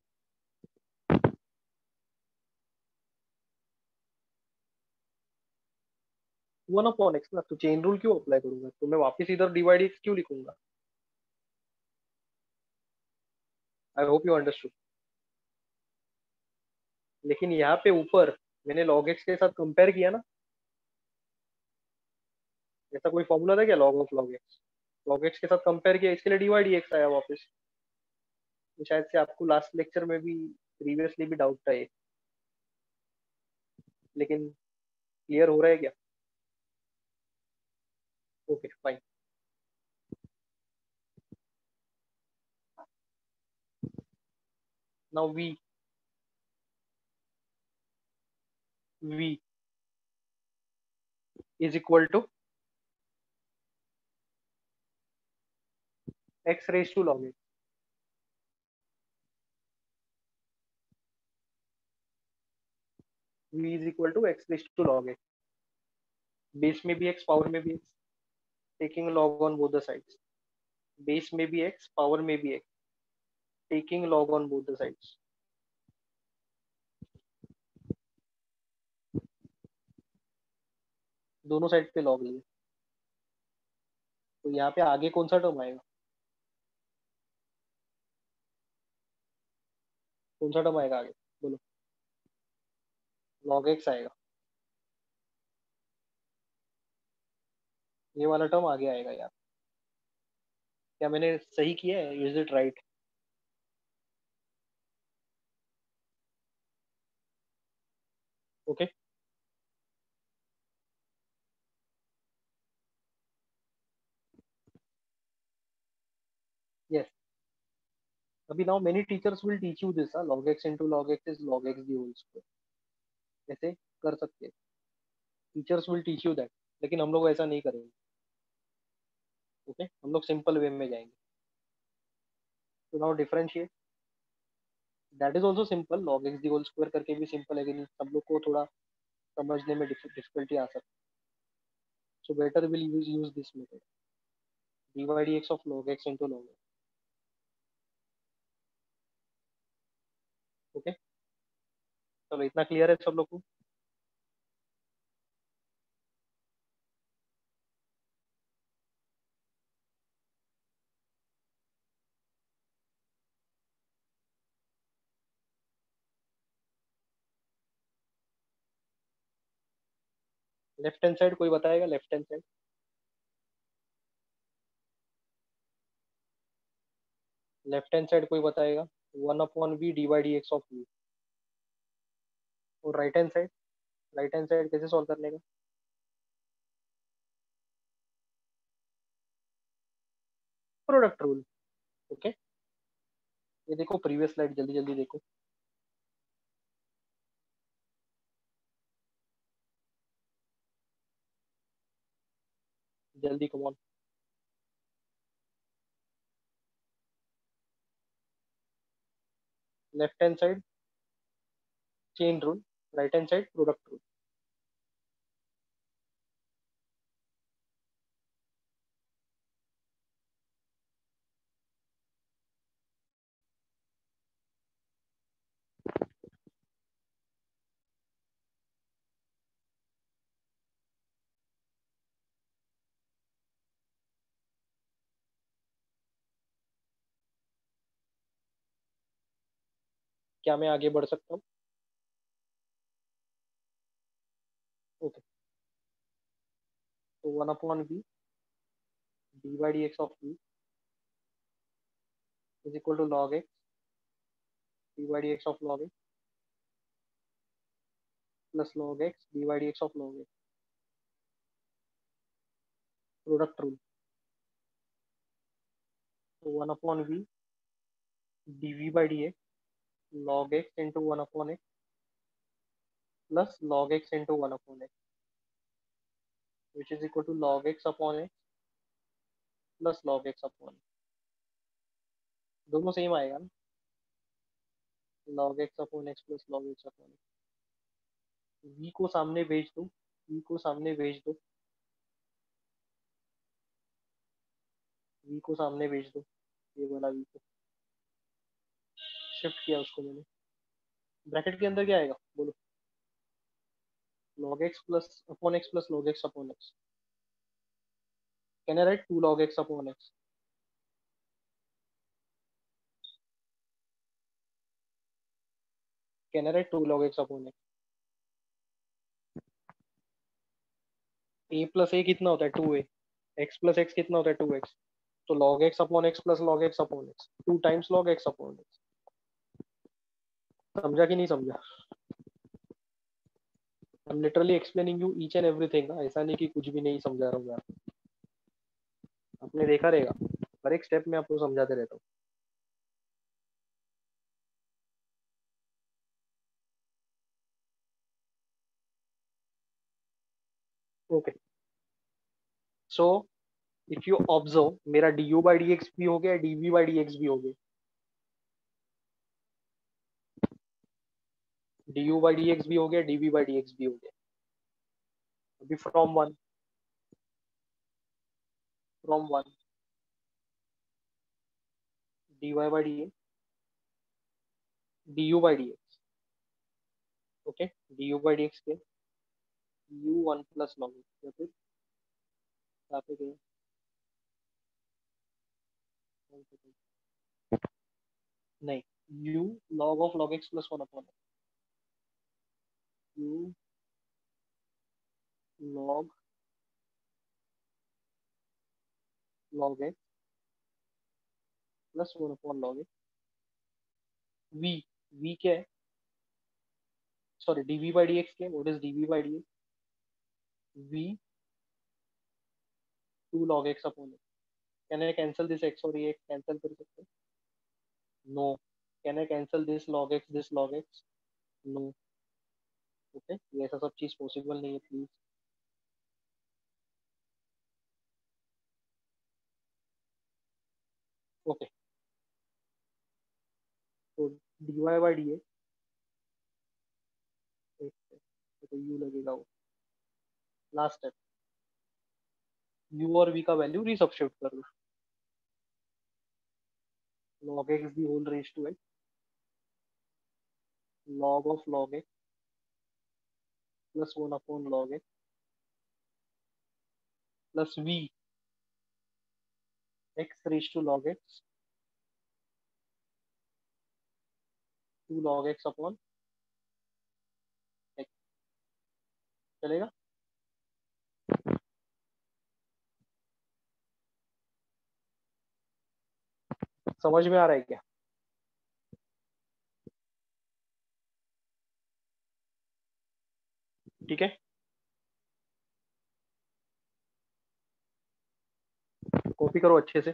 1/x ना, तो चेन रूल क्यों अप्लाई करूंगा? तो मैं वापस इधर dy dx क्यों लिखूंगा? आई होप यू अंडरस्टूड। लेकिन यहाँ पे ऊपर मैंने log x के साथ कंपेयर किया ना, ऐसा कोई फॉर्मूला था क्या log of log x? log x के साथ कंपेयर किया, इसके लिए dy dx आया वापस। तो शायद से आपको लास्ट लेक्चर में भी, प्रीवियसली भी डाउट था ये, लेकिन क्लियर हो रहा है क्या? Okay fine. Now v is equal to x raised to log x. v is equal to x raised to log x. Base में भी x, पावर में भी x, taking log on both the sides. Base में भी x, power में भी x, taking log on both the sides. दोनों side पे log लिए. तो यहाँ पे आगे कौन सा टर्म आएगा? कौन सा टर्म आएगा आगे? बोलो. log x आएगा. ये वाला टर्म आगे आएगा यार. क्या मैंने सही किया है? Is it right? Okay. Yes. अभी now many teachers will teach you this. log x into log x is log x the whole square. ऐसे कर सकते हैं. Teachers will teach you that. लेकिन हम लोग ऐसा नहीं करेंगे. ओके, हम लोग सिंपल वे में जाएंगे. तो now differentiate. That is also simple. log x the whole square करके भी सिंपल है, लेकिन सब लोग को थोड़ा समझने में डिफिकल्टी आ सकती है. So better will use this method. dy dx of log x into log x. Okay. चलो इतना क्लियर है सब लोग को. लेफ्ट हैंड साइड कोई बताएगा? Left hand side. Left hand side कोई बताएगा? 1/v dy dx of v. और right hand side. Right hand side कैसे सॉल्व करने का? Product rule. ओके. ये देखो प्रीवियस स्लाइड, जल्दी जल्दी देखो. जल्दी come on. Left hand side chain rule, right hand side product rule. क्या मैं आगे बढ़ सकता हूँ? ओके. तो 1/v dy dx of v is equal to log x dy dx of log x plus log x dy dx of log x. Product rule. तो 1/v dv by dx log x into 1/x plus log x into 1/x, which is equal to log x upon x plus log x upon x. दोनों same आएगा ना? log x upon x plus log x upon x. v को सामने भेज दो. v को सामने भेज दो. v को सामने भेज दो. ये वाला v को शिफ्ट किया उसको मैंने. ब्रैकेट के अंदर क्या आएगा बोलो? log x plus upon x plus log x upon x. Can I write 2 log x upon x? Can I write 2 log x upon x? a plus a कितना होता है? 2a. x plus x कितना होता है? 2x. तो log x upon x plus log x upon x 2 times log x upon x. समझा कि नहीं समझा? I'm literally explaining you each and everything. ऐसा नहीं कि कुछ भी नहीं समझा रहा हूँ यार. आपने देखा रहेगा, हर एक स्टेप में आपको समझाते रहता हूँ। Okay, so if you observe, मेरा d u by D x भी हो गया, d v by D x भी हो गया, d u by D x भी हो गया, d v by D x भी हो गया। अभी from one d y by D x, d u by D x. Okay, d u by D x के u one plus log x, या फिर यहाँ पे क्या है? नहीं, u log of log x plus one upon u log log x plus one upon log x. V v क्या है? Sorry, dv by D x क्या है? What is DV by D x? V two log x upon x. Can I cancel this x और ये cancel कर सकते हैं? No. Can I cancel this log x? No. Okay, ये ऐसा सब चीज पॉसिबल नहीं है, प्लीज। ओके, तो d y by D x, तो यू लगेगा वो। लास्ट स्टेप, यू और वी का वैल्यू रीसब्स्टिट्यूट कर लो। Log x the whole raise to x, log of log x plus one upon log x plus v x raise to log x two log x upon x. चलेगा? समझ में आ रहा है क्या? ठीक है, कॉपी करो अच्छे से।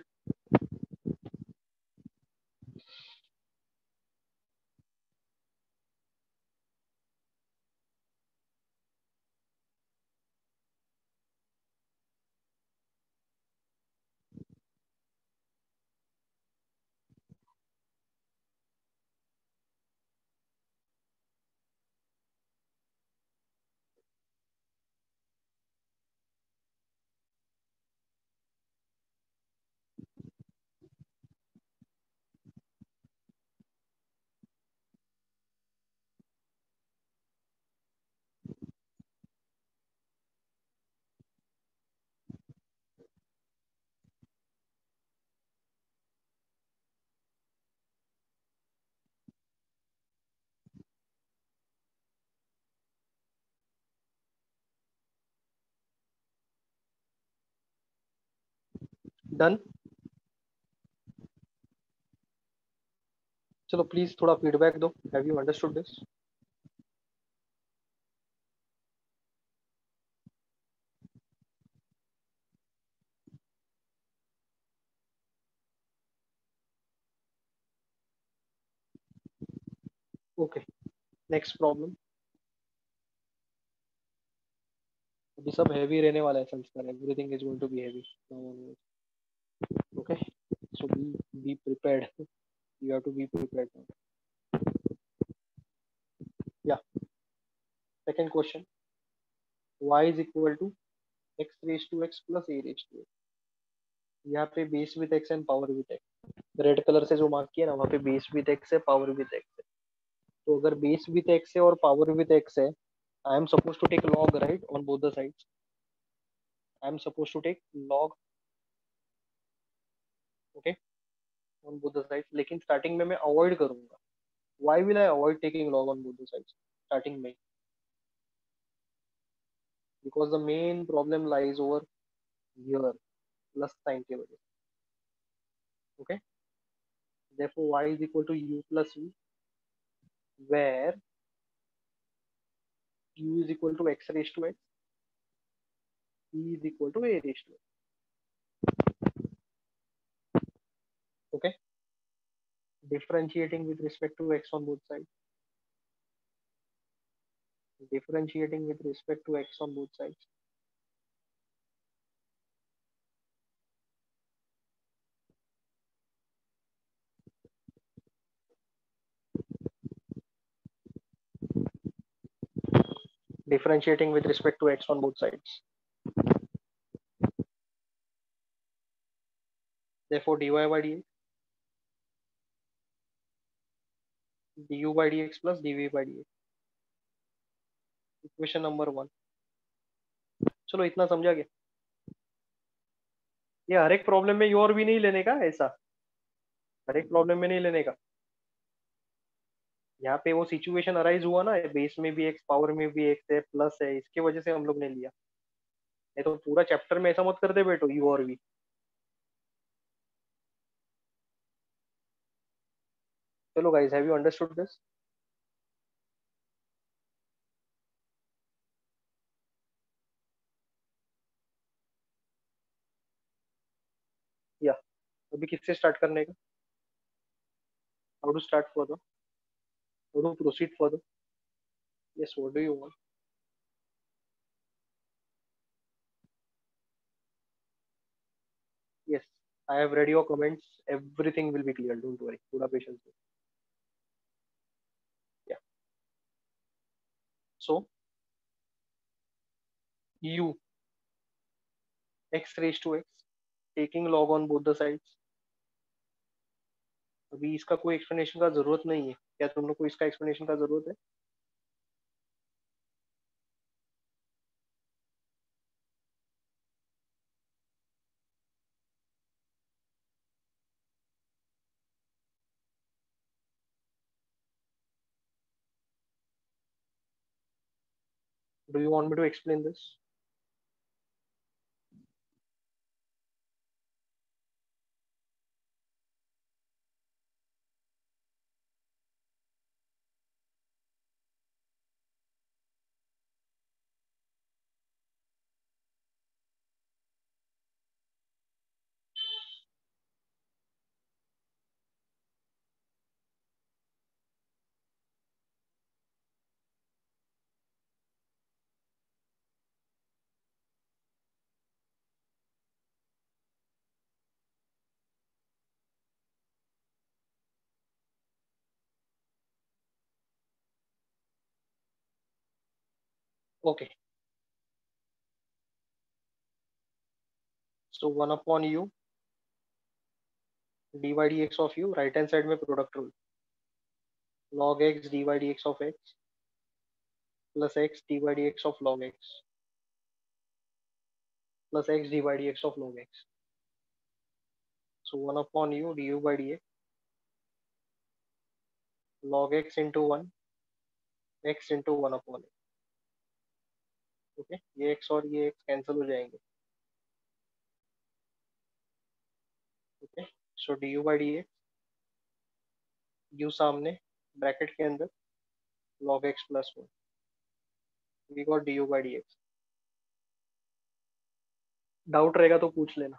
डन। चलो प्लीज थोड़ा फीडबैक दो, have you understood this? Okay, next problem. अभी सब हैवी रहने वाला है Sanskar, everything is going to be heavy. Okay, so be prepared, you have to be prepared now. Yeah, second question, y is equal to x raised to x plus a raised to x। यहाँ पे base with x and power with x, red colour से जो mark किया ना, वहाँ पे base with x है, power with x है। तो अगर बेस विथ x है और पावर विथ x है, I am suppose to take log right on both the sides. I am suppose to take log, okay, on both the sides. लेकिन starting में मैं avoid करूंगा। Why will I avoid taking log on both the sides starting में? Because the main problem lies over here, plus sine के वजह से। Okay, therefore y is equal to u plus v, where u is equal to x raised to x, v is equal to a raised to x। Differentiating with respect to x on both sides. Differentiating with respect to x on both sides. Differentiating with respect to x on both sides. Therefore, dy by dx, du by dx plus dv by dx. Equation number 1. चलो इतना समझा गया. ये हर एक problem में you और भी नहीं लेने का ऐसा. हर एक प्रॉब्लम में नहीं लेने का. यहाँ पे वो सिचुएशन अराइज हुआ ना, बेस में भी एक्स पावर में भी एक्स है प्लस है, इसके वजह से हम लोग ने लिया. नहीं तो पूरा चैप्टर में ऐसा मत कर दे बेटो यू और भी. चलो guys, have you understood this? या अभी किससे स्टार्ट करने का? How to start further? How to proceed further? Yes, what do you want? Yes, I have read your comments. Everything will be clear, don't worry. थोड़ा patience. या so u x raised to x taking log on both the sides. अभी इसका कोई explanation का जरूरत नहीं है. क्या तुम लोग को इसका एक्सप्लेनेशन का जरूरत है? Do you want me to explain this? Okay, so 1 upon u dy dx of u, right hand side में product rule. log x dy dx of x plus x dy dx of log x plus x dy dx of log x. So 1 upon u du by dx log x into 1 x into 1 upon x. Okay, ये x और ये x cancel हो जाएंगे. Okay, so du by dx, u सामने bracket के अंदर log x plus 1. We got du by dx. Doubt रहेगा तो पूछ लेना.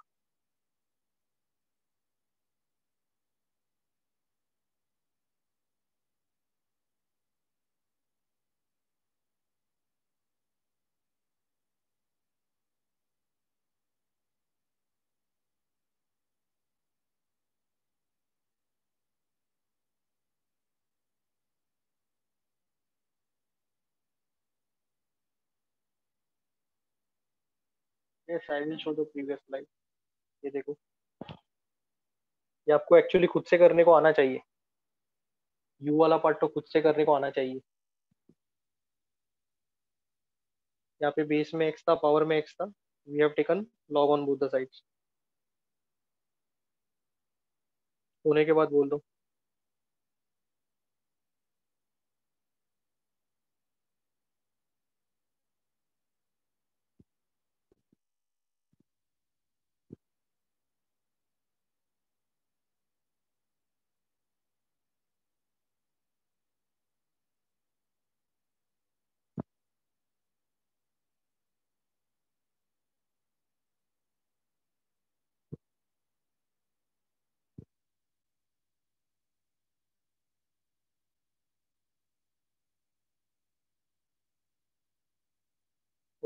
Yes, I will show the previous slide. ये देखो, ये आपको एक्चुअली खुद से करने को आना चाहिए. u वाला पार्ट तो खुद से करने को आना चाहिए. यहाँ पे बेस में x था, पावर में x था. We have taken log on both the sides. होने के बाद बोल दो.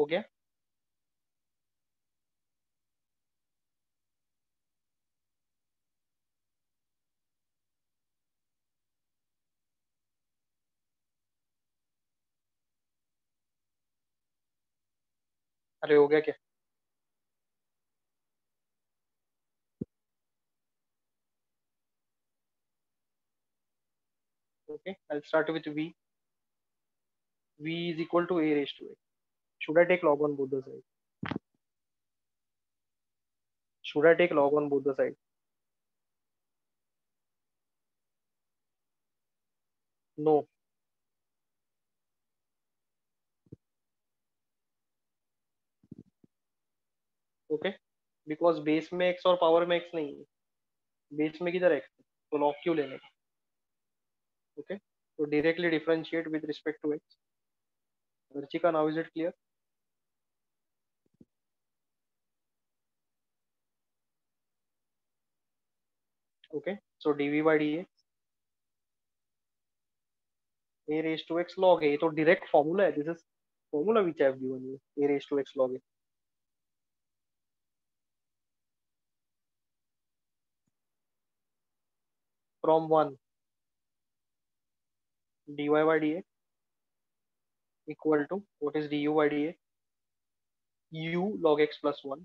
हो गया? अरे हो गया क्या? Okay, I'll start with v. V is equal to a raised to a. Should I take log on both the sides? Should I take log on both the sides? No. Okay, because base में x और power में x नहीं है, base में किधर x है, तो log क्यों लेने का? ओके, तो directly differentiate with respect to x. Varchika, now is it clear? Okay, so dv by d a raise to x log है, ये तो डायरेक्ट फॉर्मूला है, this is formula which I have given you, a raise to x log a. From one, dy by dx equal to what is du by dx, u log x plus 1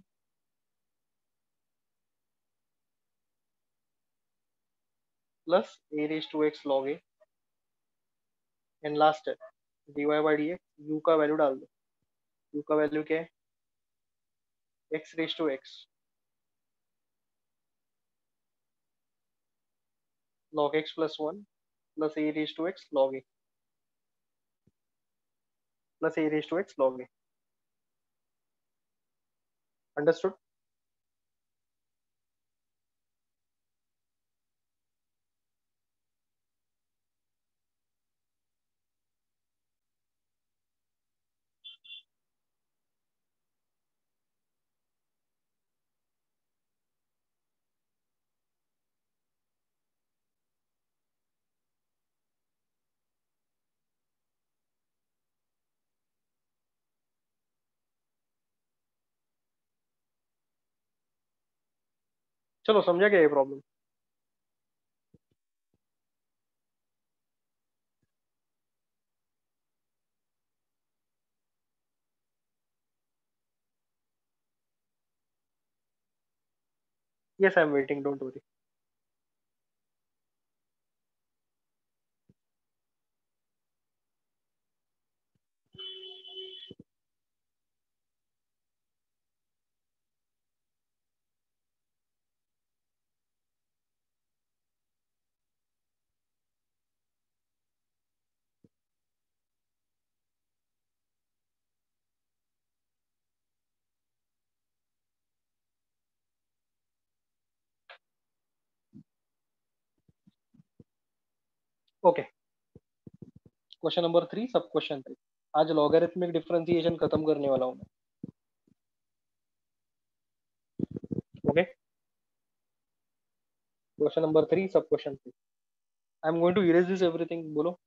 plus a raised to x log a. And last है dy by dx, u का value डाल दो. u का value क्या है? x raised to x log x plus 1 plus a raised to x log a plus a raised to x log a. Understood? चलो, समझा क्या ये problem? Yes, I am waiting, don't worry. Okay, question number 3, सब question 3. आज logarithmic differentiation खत्म करने वाला हूँ मैं. ओके, क्वेश्चन नंबर 3, सब question 3. I am going to erase this everything. बोलो,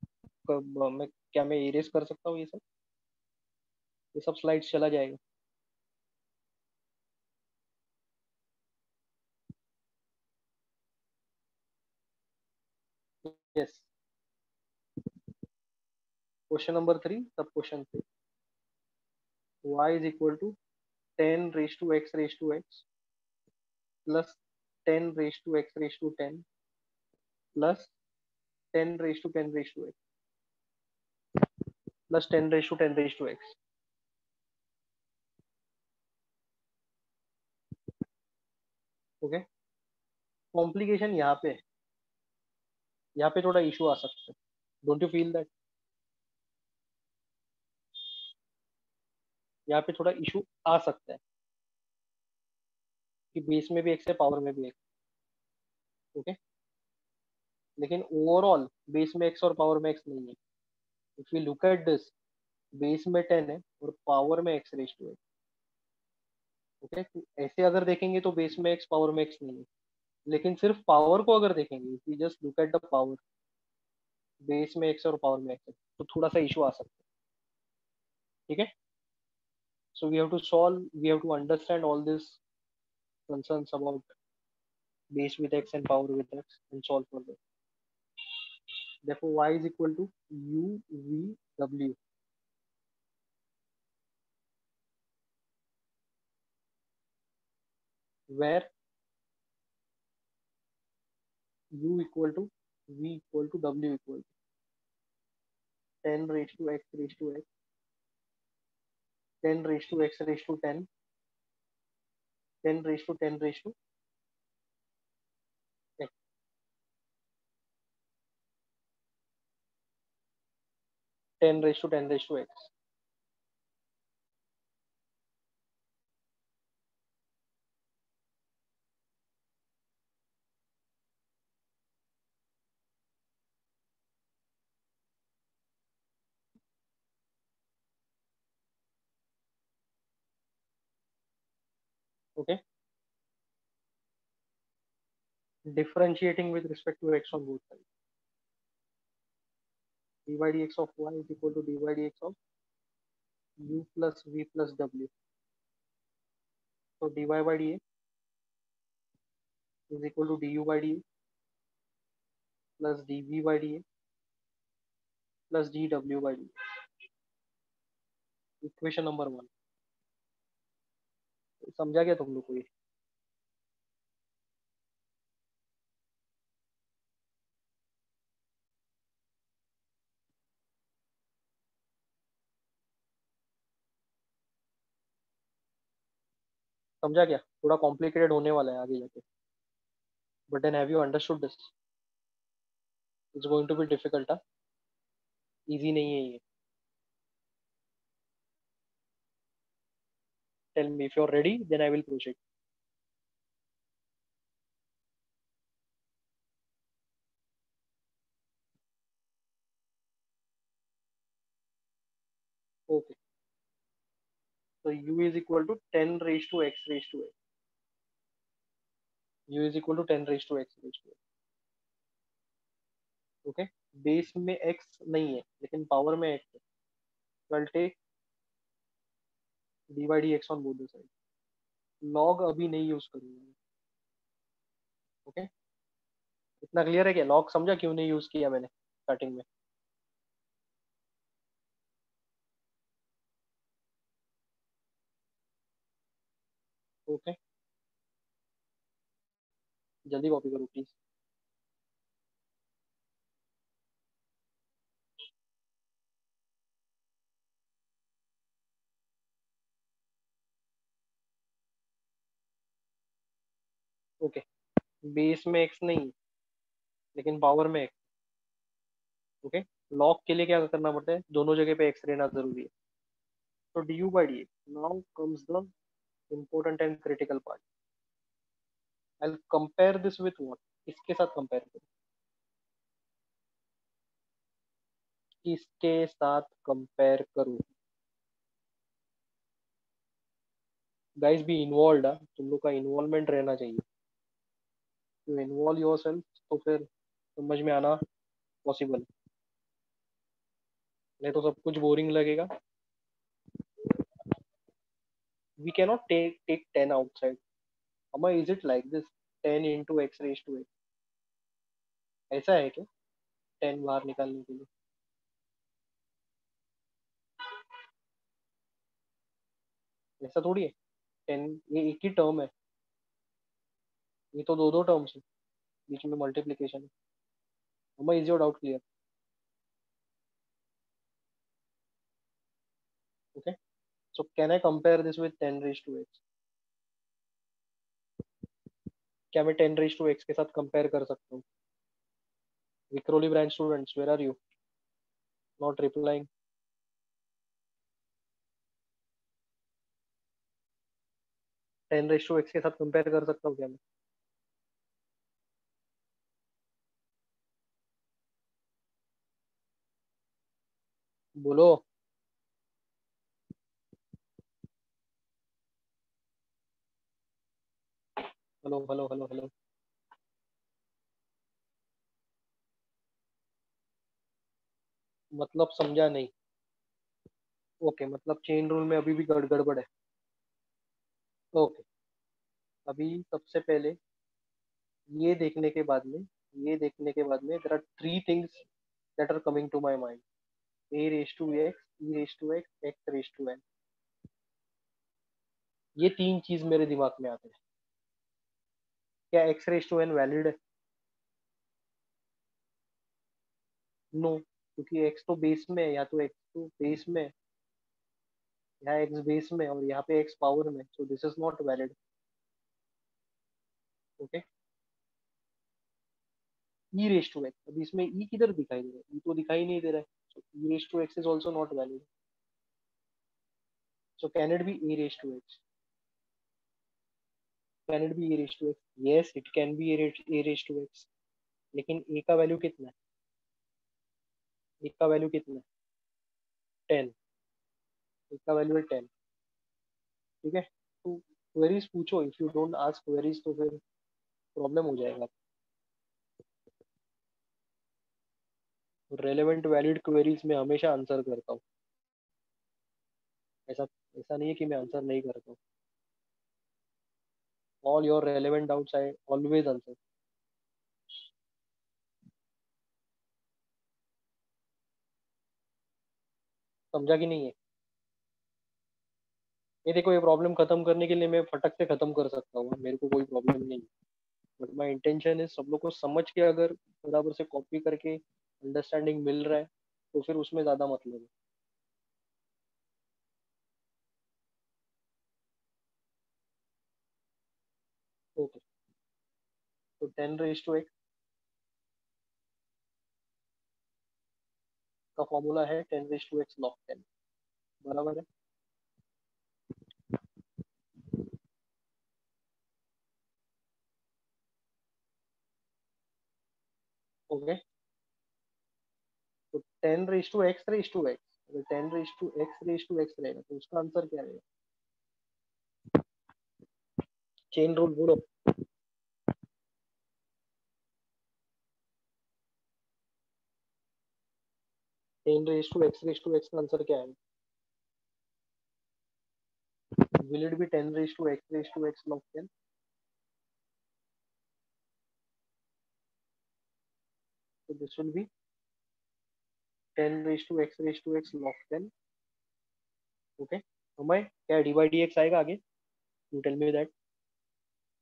मैं क्या मैं इरेज कर सकता हूँ ये सब? ये सब स्लाइड्स चला जाएगा? यस. क्वेश्चन नंबर 3, सब question 3. y is equal to 10 raised to x raised to x plus 10 raised to x raised to 10 plus 10 raised to 10 raised to x plus 10 raised to 10 raised to x. Okay, complication यहाँ पे, यहाँ पे थोड़ा issue आ सकता है. Don't you feel that? यहाँ पे थोड़ा इशू आ सकता है कि बेस में भी एक्स है, पावर में भी एक्स. ओके, लेकिन ओवरऑल बेस में एक्स और पावर में एक्स नहीं है. If you look at this, base में 10 है और पावर में x raise to x. Okay, तो ऐसे अगर देखेंगे तो बेस में एक्स, पावर में एक्स नहीं है. लेकिन सिर्फ पावर को अगर देखेंगे, if you just look at the power, base में एक्स और पावर में एक्स है, तो थोड़ा सा इशू आ सकता है. ठीक है, So we have to solve, we have to understand all these concerns about base with x and power with x and solve for them. Therefore y is equal to u v w, where u equal to v equal to w equal to 10 raised to x raised to x, 10 raised to x raised to 10, 10 raised to 10 raised to x. 10 raised to 10 raised to x. Okay. Differentiating with respect to x on both sides. dy dx of y is equal to dy dx of u plus v plus w. So dy by dx is equal to du by dx plus dv by dx plus dw by dx. Equation number 1. समझा क्या तुम लोग को ये? समझा क्या? थोड़ा complicated होने वाला है आगे जाके. But then have you understood this? It's going to be difficult. Easy नहीं है ये. Tell me if you are ready, then I will proceed. Okay. So u is equal to 10 raised to x raised to x. U is equal to 10 raised to x raised to x. Okay. Base में x नहीं है लेकिन power में x है. So I'll take dy dx on both the sides. log अभी नहीं use करूंगा. Okay. इतना क्लियर है क्या? log समझा क्यों नहीं यूज किया मैंने स्टार्टिंग में? ओके. जल्दी कॉपी करो प्लीज. ओके. बेस में x नहीं है लेकिन पावर में x. ओके. log के लिए क्या करना पड़ता है? दोनों जगह पे x रहना जरूरी है. तो du by dx. Now comes the important and critical part. I'll compare this with what? इसके साथ कंपेयर करो. इसके साथ कंपेयर करो. Guys be involve. तुम लोग का इन्वॉल्वमेंट रहना चाहिए. टू इन्वॉल्व योर सेल्फ तो फिर समझ में आना पॉसिबल. नहीं तो सब कुछ बोरिंग लगेगा. We can not take 10 outside. Ama is it like this? 10 into x raise to x ऐसा है क्या? 10 बाहर निकालने के लिए ऐसा थोड़ी है. 10 ये एक ही टर्म है. ये तो दो दो टर्म्स है. बीच में मल्टीप्लीकेशन है. अमा is your doubt clear? Okay. So can I compare this with 10 raise to x? क्या मैं 10 रेज टू एक्स के साथ कंपेयर कर सकता हूँ? Vikhroli branch students, where are you? Not replying. 10 raise to x के साथ कंपेयर कर सकता हूँ क्या मैं? बोलो. Hello hello hello hello. मतलब समझा नहीं. ओके, मतलब चेन रूल में अभी भी गड़बड़ है। ओके, अभी सबसे पहले ये देखने के बाद में ये देखने के बाद में there are three things that are coming to my mind. A raise to x, e raise to x, x raise to n. ये तीन चीज मेरे दिमाग में आते हैं। क्या x raise to n valid है? नो, क्योंकि एक्स तो बेस में है, या तो एक्स तो बेस में है, यहाँ एक्स बेस में और यहाँ पे एक्स पावर में, so this is not valid. Okay, e raise to x, अभी इसमें ई किधर दिखाई दे रहा है? ई तो दिखाई नहीं दे रहा है, so e raise to x is also not valid. So can it be a raise to x? Can it be a raise to x? Yes, it can be a raise to x. लेकिन a का value कितना है? ए का value कितना है? 10। A का value है 10। ठीक है, तो क्वेरीज पूछो। If you don't ask queries तो फिर प्रॉब्लम हो जाएगा। रेलेवेंट वैलिड क्वेरीज में हमेशा आंसर करता हूँ। ऐसा ऐसा नहीं है कि मैं आंसर नहीं करता हूँ। All your relevant doubts I always answer. समझा कि नहीं है? ये देखो, ये प्रॉब्लम खत्म करने के लिए मैं फटक से खत्म कर सकता हूँ, मेरे को कोई प्रॉब्लम नहीं। बट माई इंटेंशन है सब लोग को समझ के, अगर बराबर से कॉपी करके अंडरस्टैंडिंग मिल रहा है तो फिर उसमें ज्यादा मतलब है। ओके, तो 10 रेस टू एक्स का फॉर्मूला है 10 रेस टू एक्स लॉग 10। बराबर है। ओके, तो 10 रेस टू एक्स, अगर 10 रेस टू एक्स रहेगा तो उसका आंसर क्या रहेगा? चेन रूल बोलो। 10 रेस टू एक्स का आंसर क्या है? Will it be 10 raise to x log 10? तो this will be 10 raise to x log 10। Okay, तो मैं क्या डी बाई डी एक्स आएगा आगे? You tell me that.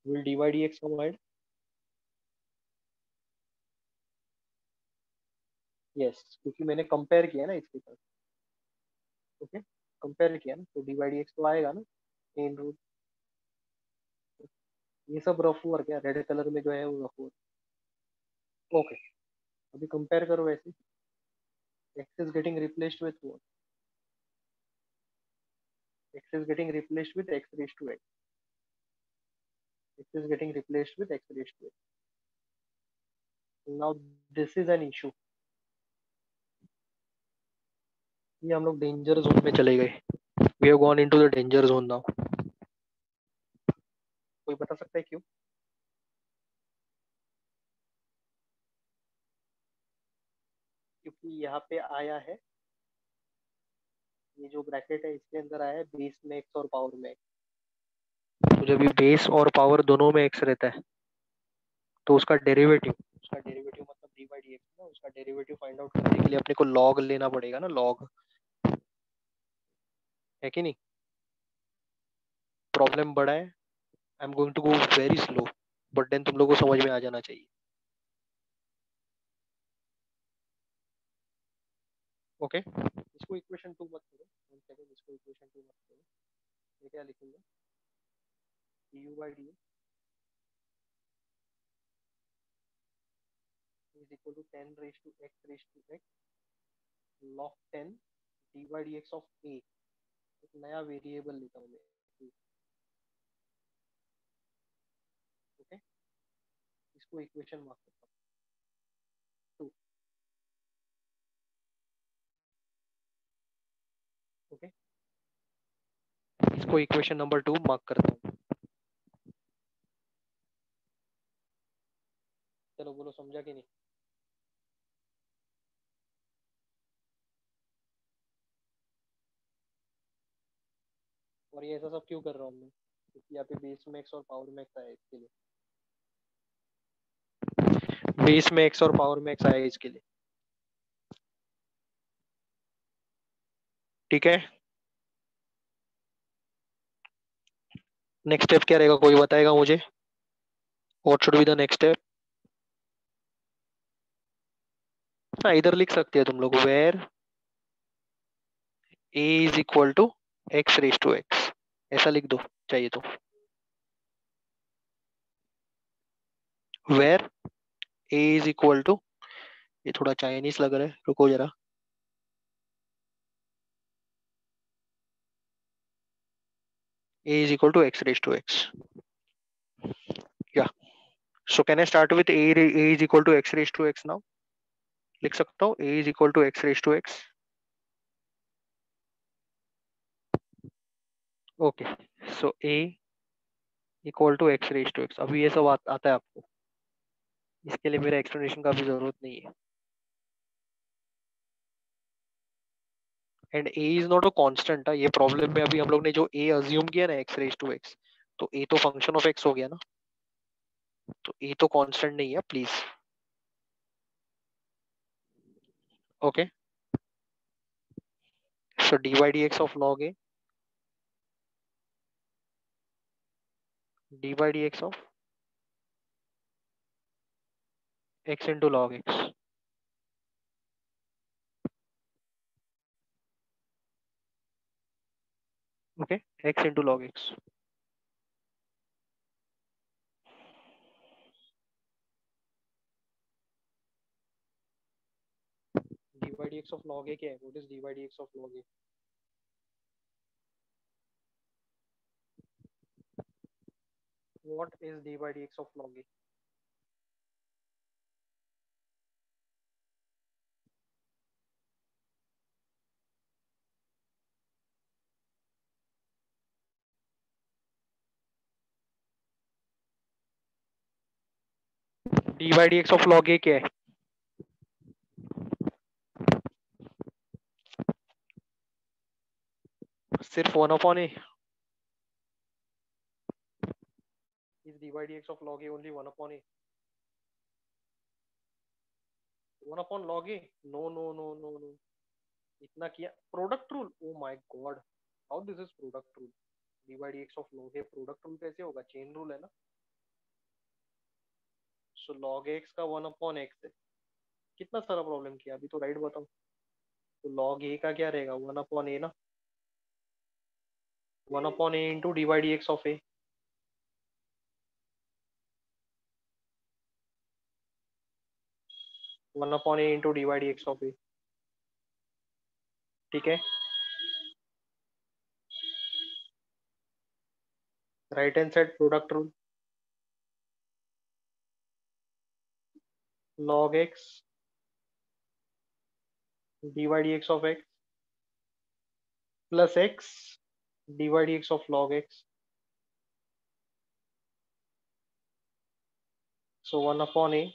Will d by D x come आइड? यस, क्योंकि मैंने कंपेयर किया ना इसके साथ। ओके, कंपेयर किया ना, तो डी बाई डी एक्स तो आएगा ना। Chain rule. ये सब रफ हुआ क्या? रेड कलर में जो है वो रफ हुआ। ओके, अभी कंपेयर करो ऐसे। X is getting replaced with what? X is getting replaced with x raise to x. X is getting replaced with x raise to x. Now this is an issue. ये हम लोग danger zone में चले गए। We have gone into the danger zone now. कोई बता सकता है क्यों? क्योंकि यहाँ पे आया है, ये जो ब्रैकेट है इसके अंदर आया है बेस में एक्स और पावर में एक्स। तो जब ये बेस और पावर दोनों में एक्स रहता है तो उसका डेरिवेटिव मतलब डी बाई डी एक्स ना, उसका डेरिवेटिव फाइंड आउट करने के लिए अपने को लॉग लेना पड़ेगा ना, लॉग। है कि नहीं? प्रॉब्लम बड़ा है। I am going to go very slow, but then तुम लोगों को समझ में आ जाना चाहिए। ओके, इसको इक्वेशन 2 मत करो। 1 सेकंड, इसको इक्वेशन 2 मत करो। ये क्या लिखूंगा? U by d is equal to 10 raise to x log 10 d by D x of a. एक नया वेरिएबल लेता हूँ मैं। ओके, इसको इक्वेशन मार्क करता हूँ 2। ओके, इसको इक्वेशन नंबर 2 मार्क करता हूँ। चलो बोलो, समझा कि नहीं? और ये ऐसा सब क्यों कर रहा हूँ मैं, क्योंकि यहाँ पे बेस में एक्स और पावर में एक्स आया है इसके लिए। बेस में एक्स और पावर में एक्स आया है इसके लिए। ठीक है, नेक्स्ट स्टेप क्या रहेगा, कोई बताएगा मुझे? What should be the next step? हाँ, इधर लिख सकते हैं तुम लोग, where a is equal to x raise to x, ऐसा लिख दो चाहिए तो। Where a is equal to, ये थोड़ा चाइनीज लग रहा है, रुको जरा। A is equal to x raise to x, या so can I start with a is equal to x raise to x now? लिख सकता हूँ ए is equal to x raise to x. Okay, so a equal to x raise to x, अभी ये सब आता है आपको, इसके लिए मेरा एक्सप्लेनेशन का भी जरूरत नहीं है। And A is not a constant, ये प्रॉब्लम में अभी हम लोग ने जो ए अज्यूम किया ना एक्स रेज टू एक्स, तो ए तो फंक्शन ऑफ एक्स हो गया ना, तो ए तो कांस्टेंट नहीं है please. Okay, so d by D x of log a, d by D x of x into log x. Okay, x into log x. D by D x of log a क्या है? What is d by D x of log a? What is d by D x of log a? D by D x of log a क्या है? सिर्फ one upon a? Is d by D x of log a only one upon a? One upon log a? No no no no no, इतना किया product rule, oh my god, how this is product rule? D by D x of log a product rule कैसे होगा? Chain rule है ना। So log x का one upon x है, कितना सारा प्रॉब्लम किया, अभी तो राइट बताओ। तो लॉग ए का क्या रहेगा? वन अपॉन ए ना, one upon a into d by D x of a. One upon a into d by D x of a. ठीक है, right hand side product rule, log x dy dx of x plus x dy dx of log x. So 1 upon a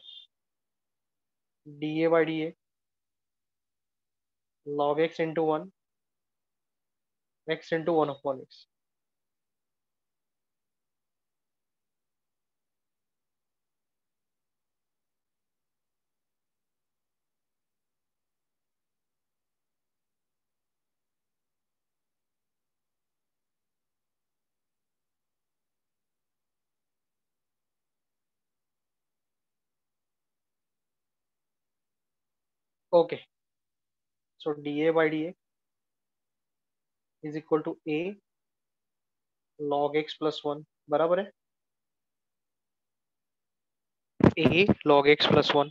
dA by dA log x into 1 x into 1 upon x. Okay, so dA by dA is equal to a log x plus 1 बराबर है a log x plus 1।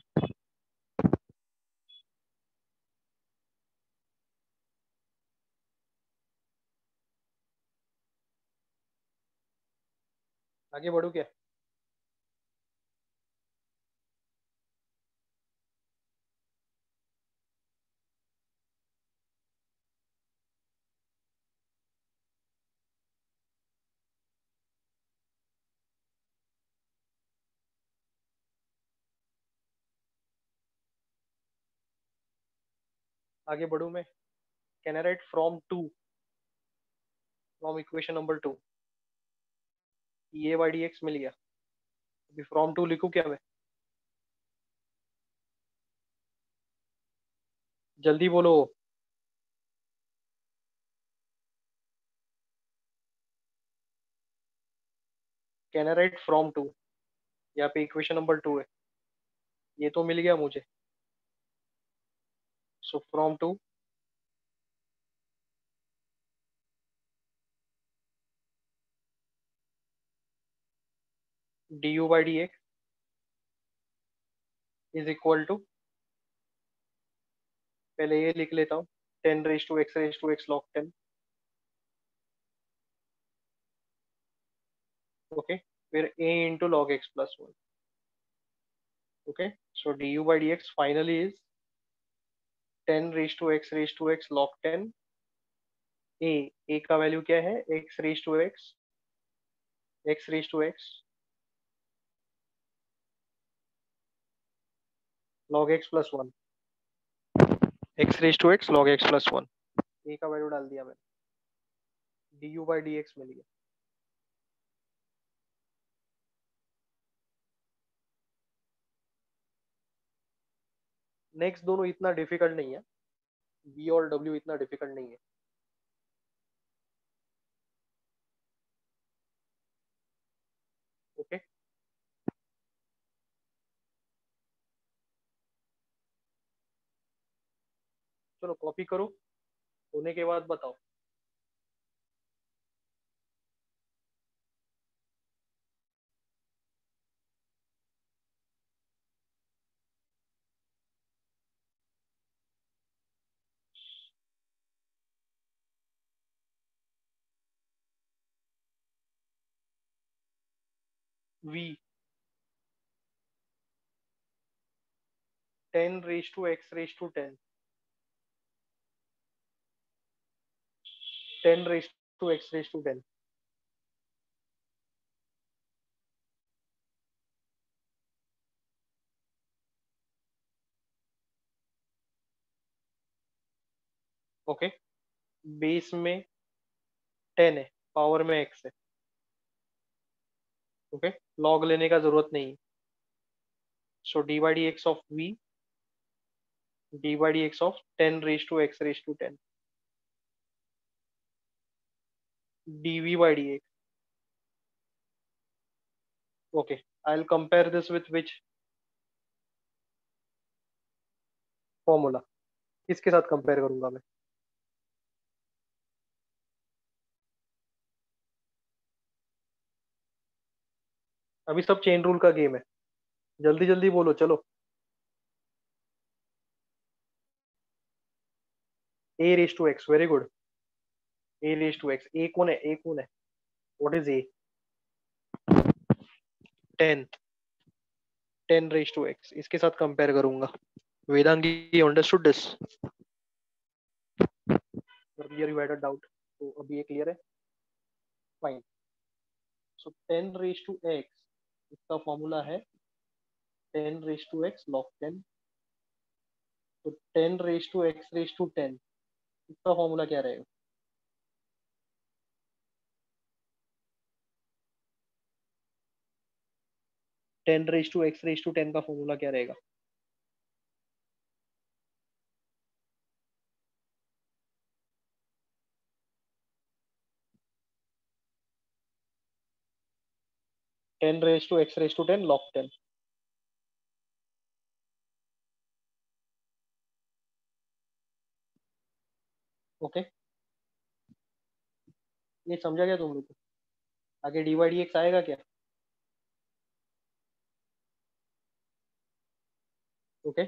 आगे बढ़ू क्या? आगे बढ़ू मैं? Can I write from two? From equation number 2 a by D x मिल गया। अभी फ्रॉम 2 लिखूं क्या मैं? जल्दी बोलो। Can I write from 2? यहाँ पे इक्वेशन नंबर 2 है, ये तो मिल गया मुझे। So from 2 d u by D x is equal to, पहले ये लिख लेता हूँ, 10 raise to x log 10। Okay, फिर a into log x plus 1। Okay, so d u by D x finally is 10 raise to x log 10। A का value क्या है? X raise to x log x plus 1। X raise to x log x plus 1, ए का value डाल दिया मैंने, d u by D x मिल गया। Next दोनों इतना डिफिकल्ट नहीं है, बी और डब्ल्यू इतना डिफिकल्ट नहीं है। ओके, चलो कॉपी करो, होने के बाद बताओ। V 10 raise to x raise to 10, 10 raise to x raise to 10। Okay, base में 10 है, पावर में एक्स है। ओके, लॉग लेने का जरूरत नहीं। So d by D x of v, d by D x of 10 raise to x raise to 10, d v by D x. Okay, I will compare this with which formula? किसके साथ compare करूंगा मैं? अभी सब chain rule का game है, जल्दी जल्दी बोलो चलो। A raise to x, very good. A raise to x, a कौन है? ए कौन है? What is a? 10, 10 raise to x, इसके साथ कंपेयर करूंगा। Vedangi understood this? Clear, you had a doubt, तो अभी ये क्लियर है। Fine. So 10 raise to x, इसका फॉर्मूला है 10 रेज टू एक्स लॉग 10। तो 10 raise to x raise to 10, इसका फॉर्मूला क्या रहेगा? 10 raise to x raise to 10 का फॉर्मूला क्या रहेगा? Ten raise to x raise to 10 log 10। Okay, ये समझा क्या तुम लोग को? आगे डी वाई डी एक्स आएगा क्या? ओके,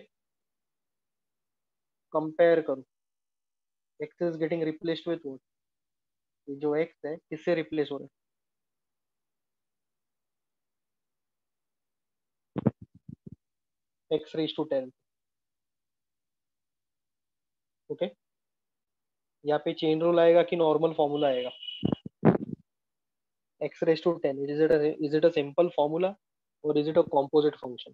कंपेयर करो, x is getting replaced with what? ये जो एक्स है किससे रिप्लेस हो रहा है? X raise to 10। ओके, यहाँ पे चेन रूल आएगा कि नॉर्मल फॉर्मूला आएगा? x raise to 10, is it a simple formula और is it a composite function?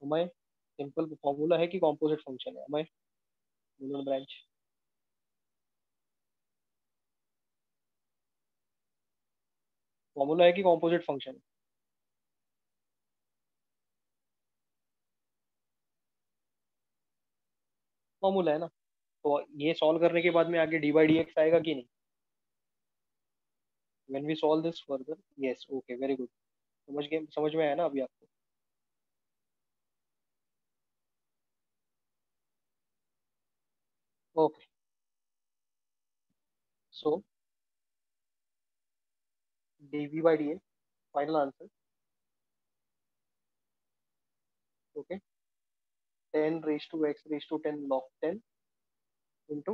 हमारे सिंपल फॉर्मूला है कि कॉम्पोजिट फंक्शन है हमारे? Union branch. फॉर्मूला है कि कॉम्पोजिट फंक्शन? फॉर्मूला है ना। तो ये सॉल्व करने के बाद में आगे डी बाई डी एक्स आएगा कि नहीं? When we solve this further, yes, okay, very good. समझ में आया ना अभी आपको? Okay, so d v by D x, final answer. Okay, 10 raised to x raised to 10 log 10 into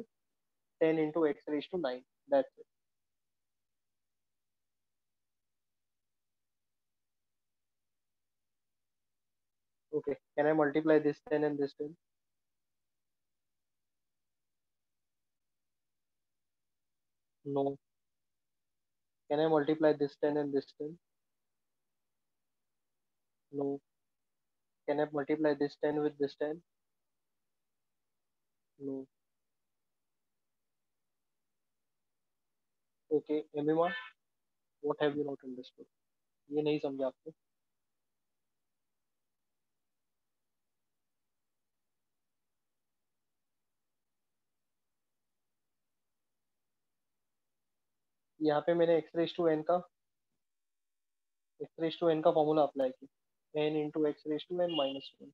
10 into x raised to 9, that's it. Okay, can I multiply this 10 and this 10? No. Can I multiply this 10 and this 10? No. Can I multiply this 10 with this 10? No. Okay, Emima, what have you not understood? ये नहीं समझा आपको? यहाँ पे मैंने x raise to n का formula apply किया, n into x raise to n minus one,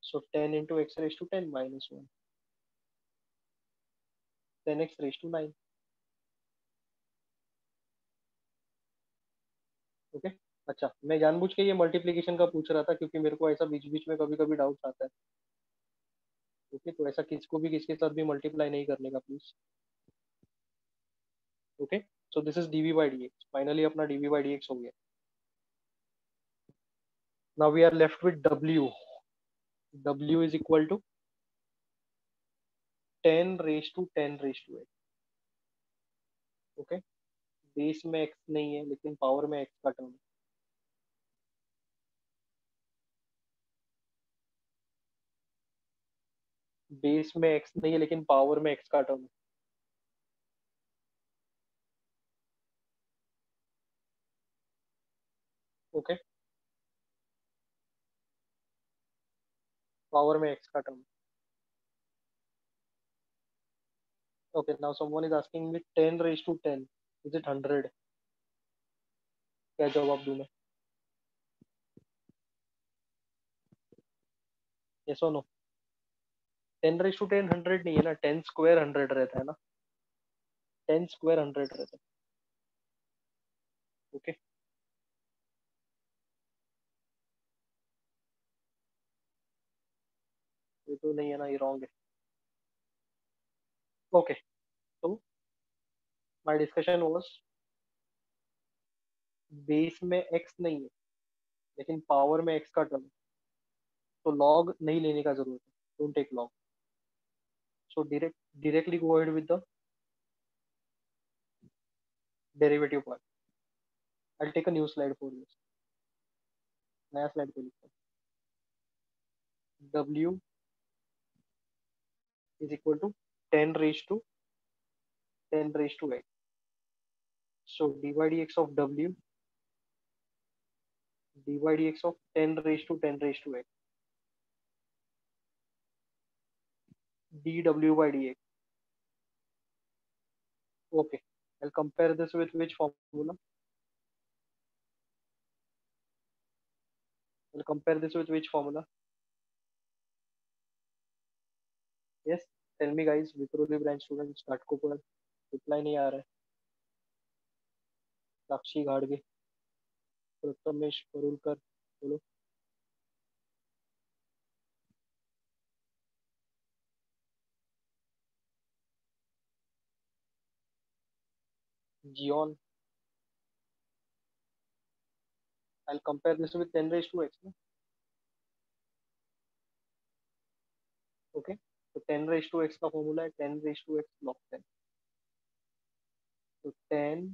so 10 into x raise to 10 minus one, 10x raise to 9। Okay, अच्छा, मैं जानबूझ के ये मल्टीप्लीकेशन का पूछ रहा था क्योंकि मेरे को ऐसा बीच बीच में कभी कभी डाउट आता है। ओके, तो ऐसा किसको भी किसके साथ भी मल्टीप्लाई नहीं करने का please. Okay, so this is DV by D x, finally अपना डीवी बाई डी एक्स हो गया। Now we are left with W. W is equal to 10 raised to 10 raised to 8। Okay, base में x नहीं है लेकिन power में x का term. Base में एक्स नहीं है लेकिन पावर में एक्स का टर्म। ओके, पावर में एक्स का term. Okay, now someone is asking me 10 raised to 10, is it 100? क्या जवाब दूं मैं? यस और नो? 10 raised to 10 100 नहीं है ना, 10 स्क्वायर 100 रहता है ना, 10 स्क्वायर 100 रहता है। ओके, ये तो नहीं है ना, ये रॉन्ग है। ओके, तो माय डिस्कशन वाज, बेस में एक्स नहीं है लेकिन पावर में एक्स का टर्म, तो लॉग नहीं लेने का जरूरत है, don't take log. So directly go ahead with the derivative part. I take a new slide for this, नया स्लाइड पे लिखता हूँ, डब्ल्यू is equal to 10 raised to 8। So dy dx of w, dy dx of 10 raised to 8, dw by dx। Okay, I'll compare this with which formula? I'll compare this with which formula? Yes, tell me guys, Vikhroli branch student Ghatkopar, reply नहीं आ रहा है। साक्षी घाड़गे, प्रथमेश परुलकर, बोलो। जियोन, I'll compare this with 10 raised to x, no? Okay, तो 10 raised to x का formula है 10 raised to x log 10, तो 10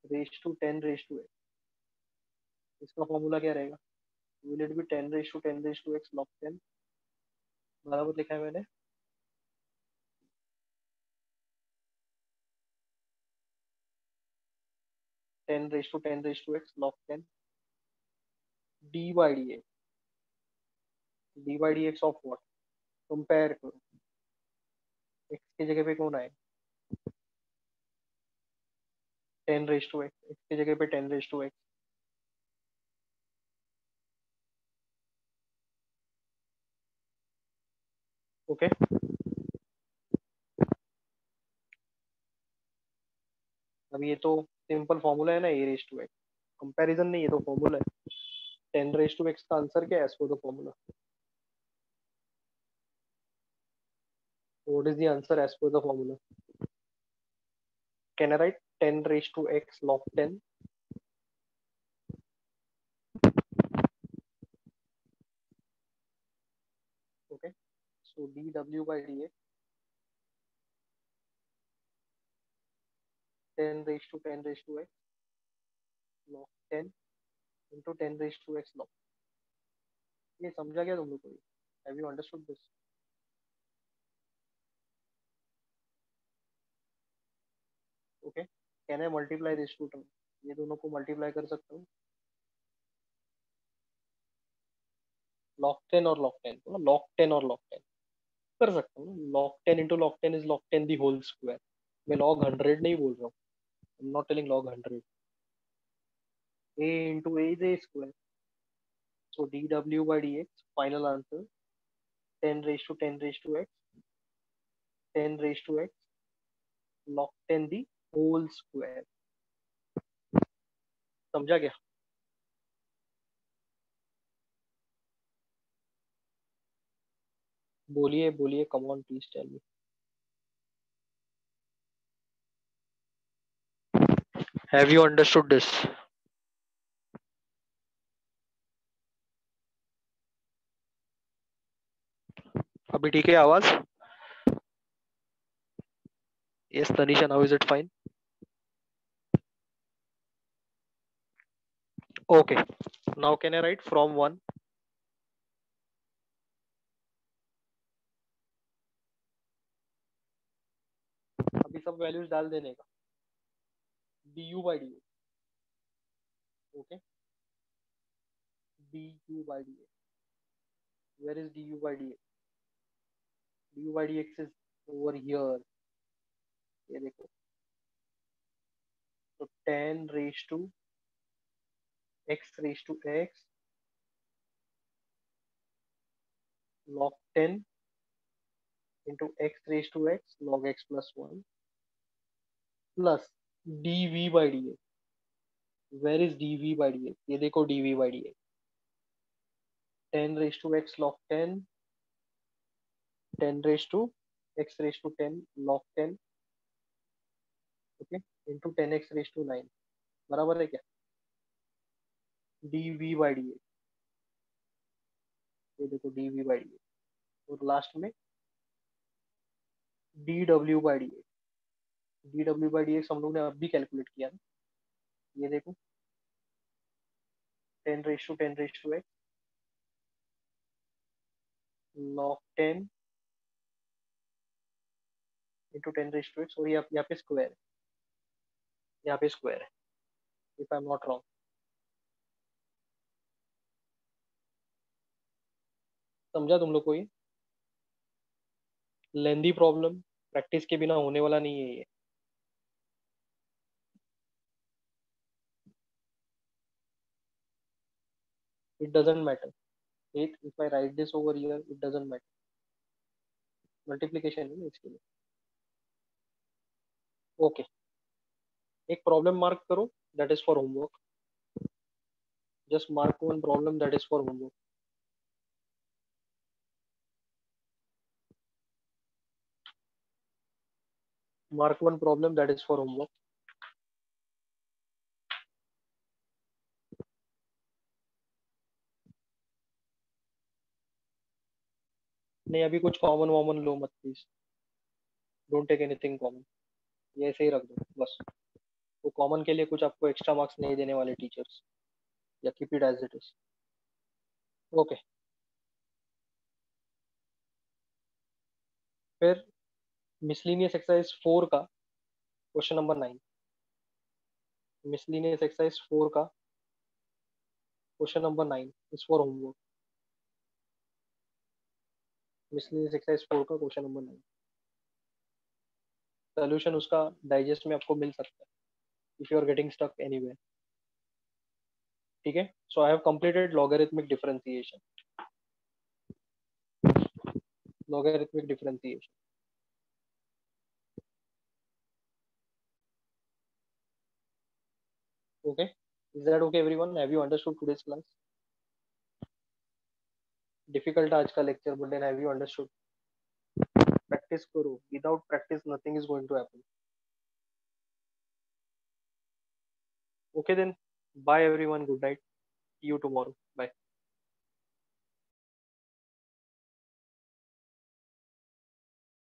raised to 10 raised to x, इसका फॉर्मूला क्या रहेगा? Will it be 10 raised to 10 raised to x log 10? बराबर लिखा है मैंने। 10 raise to 10 log 10 dy dx of what, compare करो, एक्स की जगह पे कौन आए, 10 रेस टू एक्स, एक्स की जगह पे 10 रेस टू एक्स। ओके, अब ये तो सिंपल फॉर्मूला है ना, a raise to x, comparison नहीं, ये तो फॉर्मूला है। 10 रेस टू एक्स का आंसर क्या है as per the formula? What is the answer as per the formula? Can I write 10 raise to x log 10? Okay, so dw/dx 10 raise to 10 raise to x log 10 into 10 raise to x log। ये समझा क्या तुम लोग को? Have you understood this? Okay, can I multiply this two term? ये दोनों को multiply कर सकता हूँ, log 10 और log 10, log 10 और log 10 कर सकता हूँ। log 10 into log 10 is log 10 the whole square। मैं log 100 नहीं बोल रहा हूँ, I'm not telling log 100। a into a is a square, so dw/dx final answer 10 raised to 10 raised to x 10 raised to x log 10 the whole square। समझा क्या? बोलिए बोलिए, come on please tell me. Have you understood this? अभी ठीक है आवाज? Yes Tanisha, now is it fine? Okay, now can I write from 1? अभी सब वैल्यूज डाल देने का, du/dx। Okay, du/dx, where is du/dx? du/dx is over here, ये देखो। तो 10 raised to x log 10 into x raised to x log x plus 1 plus dv/dx। Where is dv/dx? ये देखो dv/dx, 10 raised to x log 10, 10 raised to x raised to 10 log 10, okay, into 10x raised to 9, बराबर है क्या? dv/dx, ये देखो dv/dx, और last में dw/dx। dw/dx हम लोग ने अभी कैलकुलेट किया ना, ये देखो 10 raised to 10 raised to x log 10 into 10 raised to x, और यहाँ पे स्क्वायर है, यहाँ पे स्क्वायर है, if I am not wrong. समझा तुम लोग को? ये लेंदी प्रॉब्लम, प्रैक्टिस के बिना होने वाला नहीं है ये। It doesn't matter, if I write this over here it doesn't matter, multiplication है ना इसके लिए। ओके, एक प्रॉब्लम मार्क करो, that is for homework. Just mark one problem that is for homework. Mark one problem that is for homework. नहीं, अभी कुछ common वॉमन लो मत please, don't take anything common, ये ऐसे ही रख दो बस। वो कॉमन के लिए कुछ आपको एक्स्ट्रा मार्क्स नहीं देने वाले टीचर्स, या keep it as it is. Okay, फिर मिसलिनियस एक्सरसाइज 4 का क्वेश्चन नंबर 9, मिसलिनियस एक्सरसाइज 4 का question number 9 is for homework. Miscellaneous exercise 4 का क्वेश्चन नंबर 9, सोल्यूशन उसका डाइजेस्ट में आपको मिल सकता है if you are getting stuck anywhere. ठीक है, so I have completed logarithmic differentiation, logarithmic differentiation. Okay, is that okay everyone? Have you understood today's class? Difficult आज का lecture, but then have you understood? Practice करो, without practice nothing is going to happen. Okay then, bye everyone, good night, see you tomorrow, bye.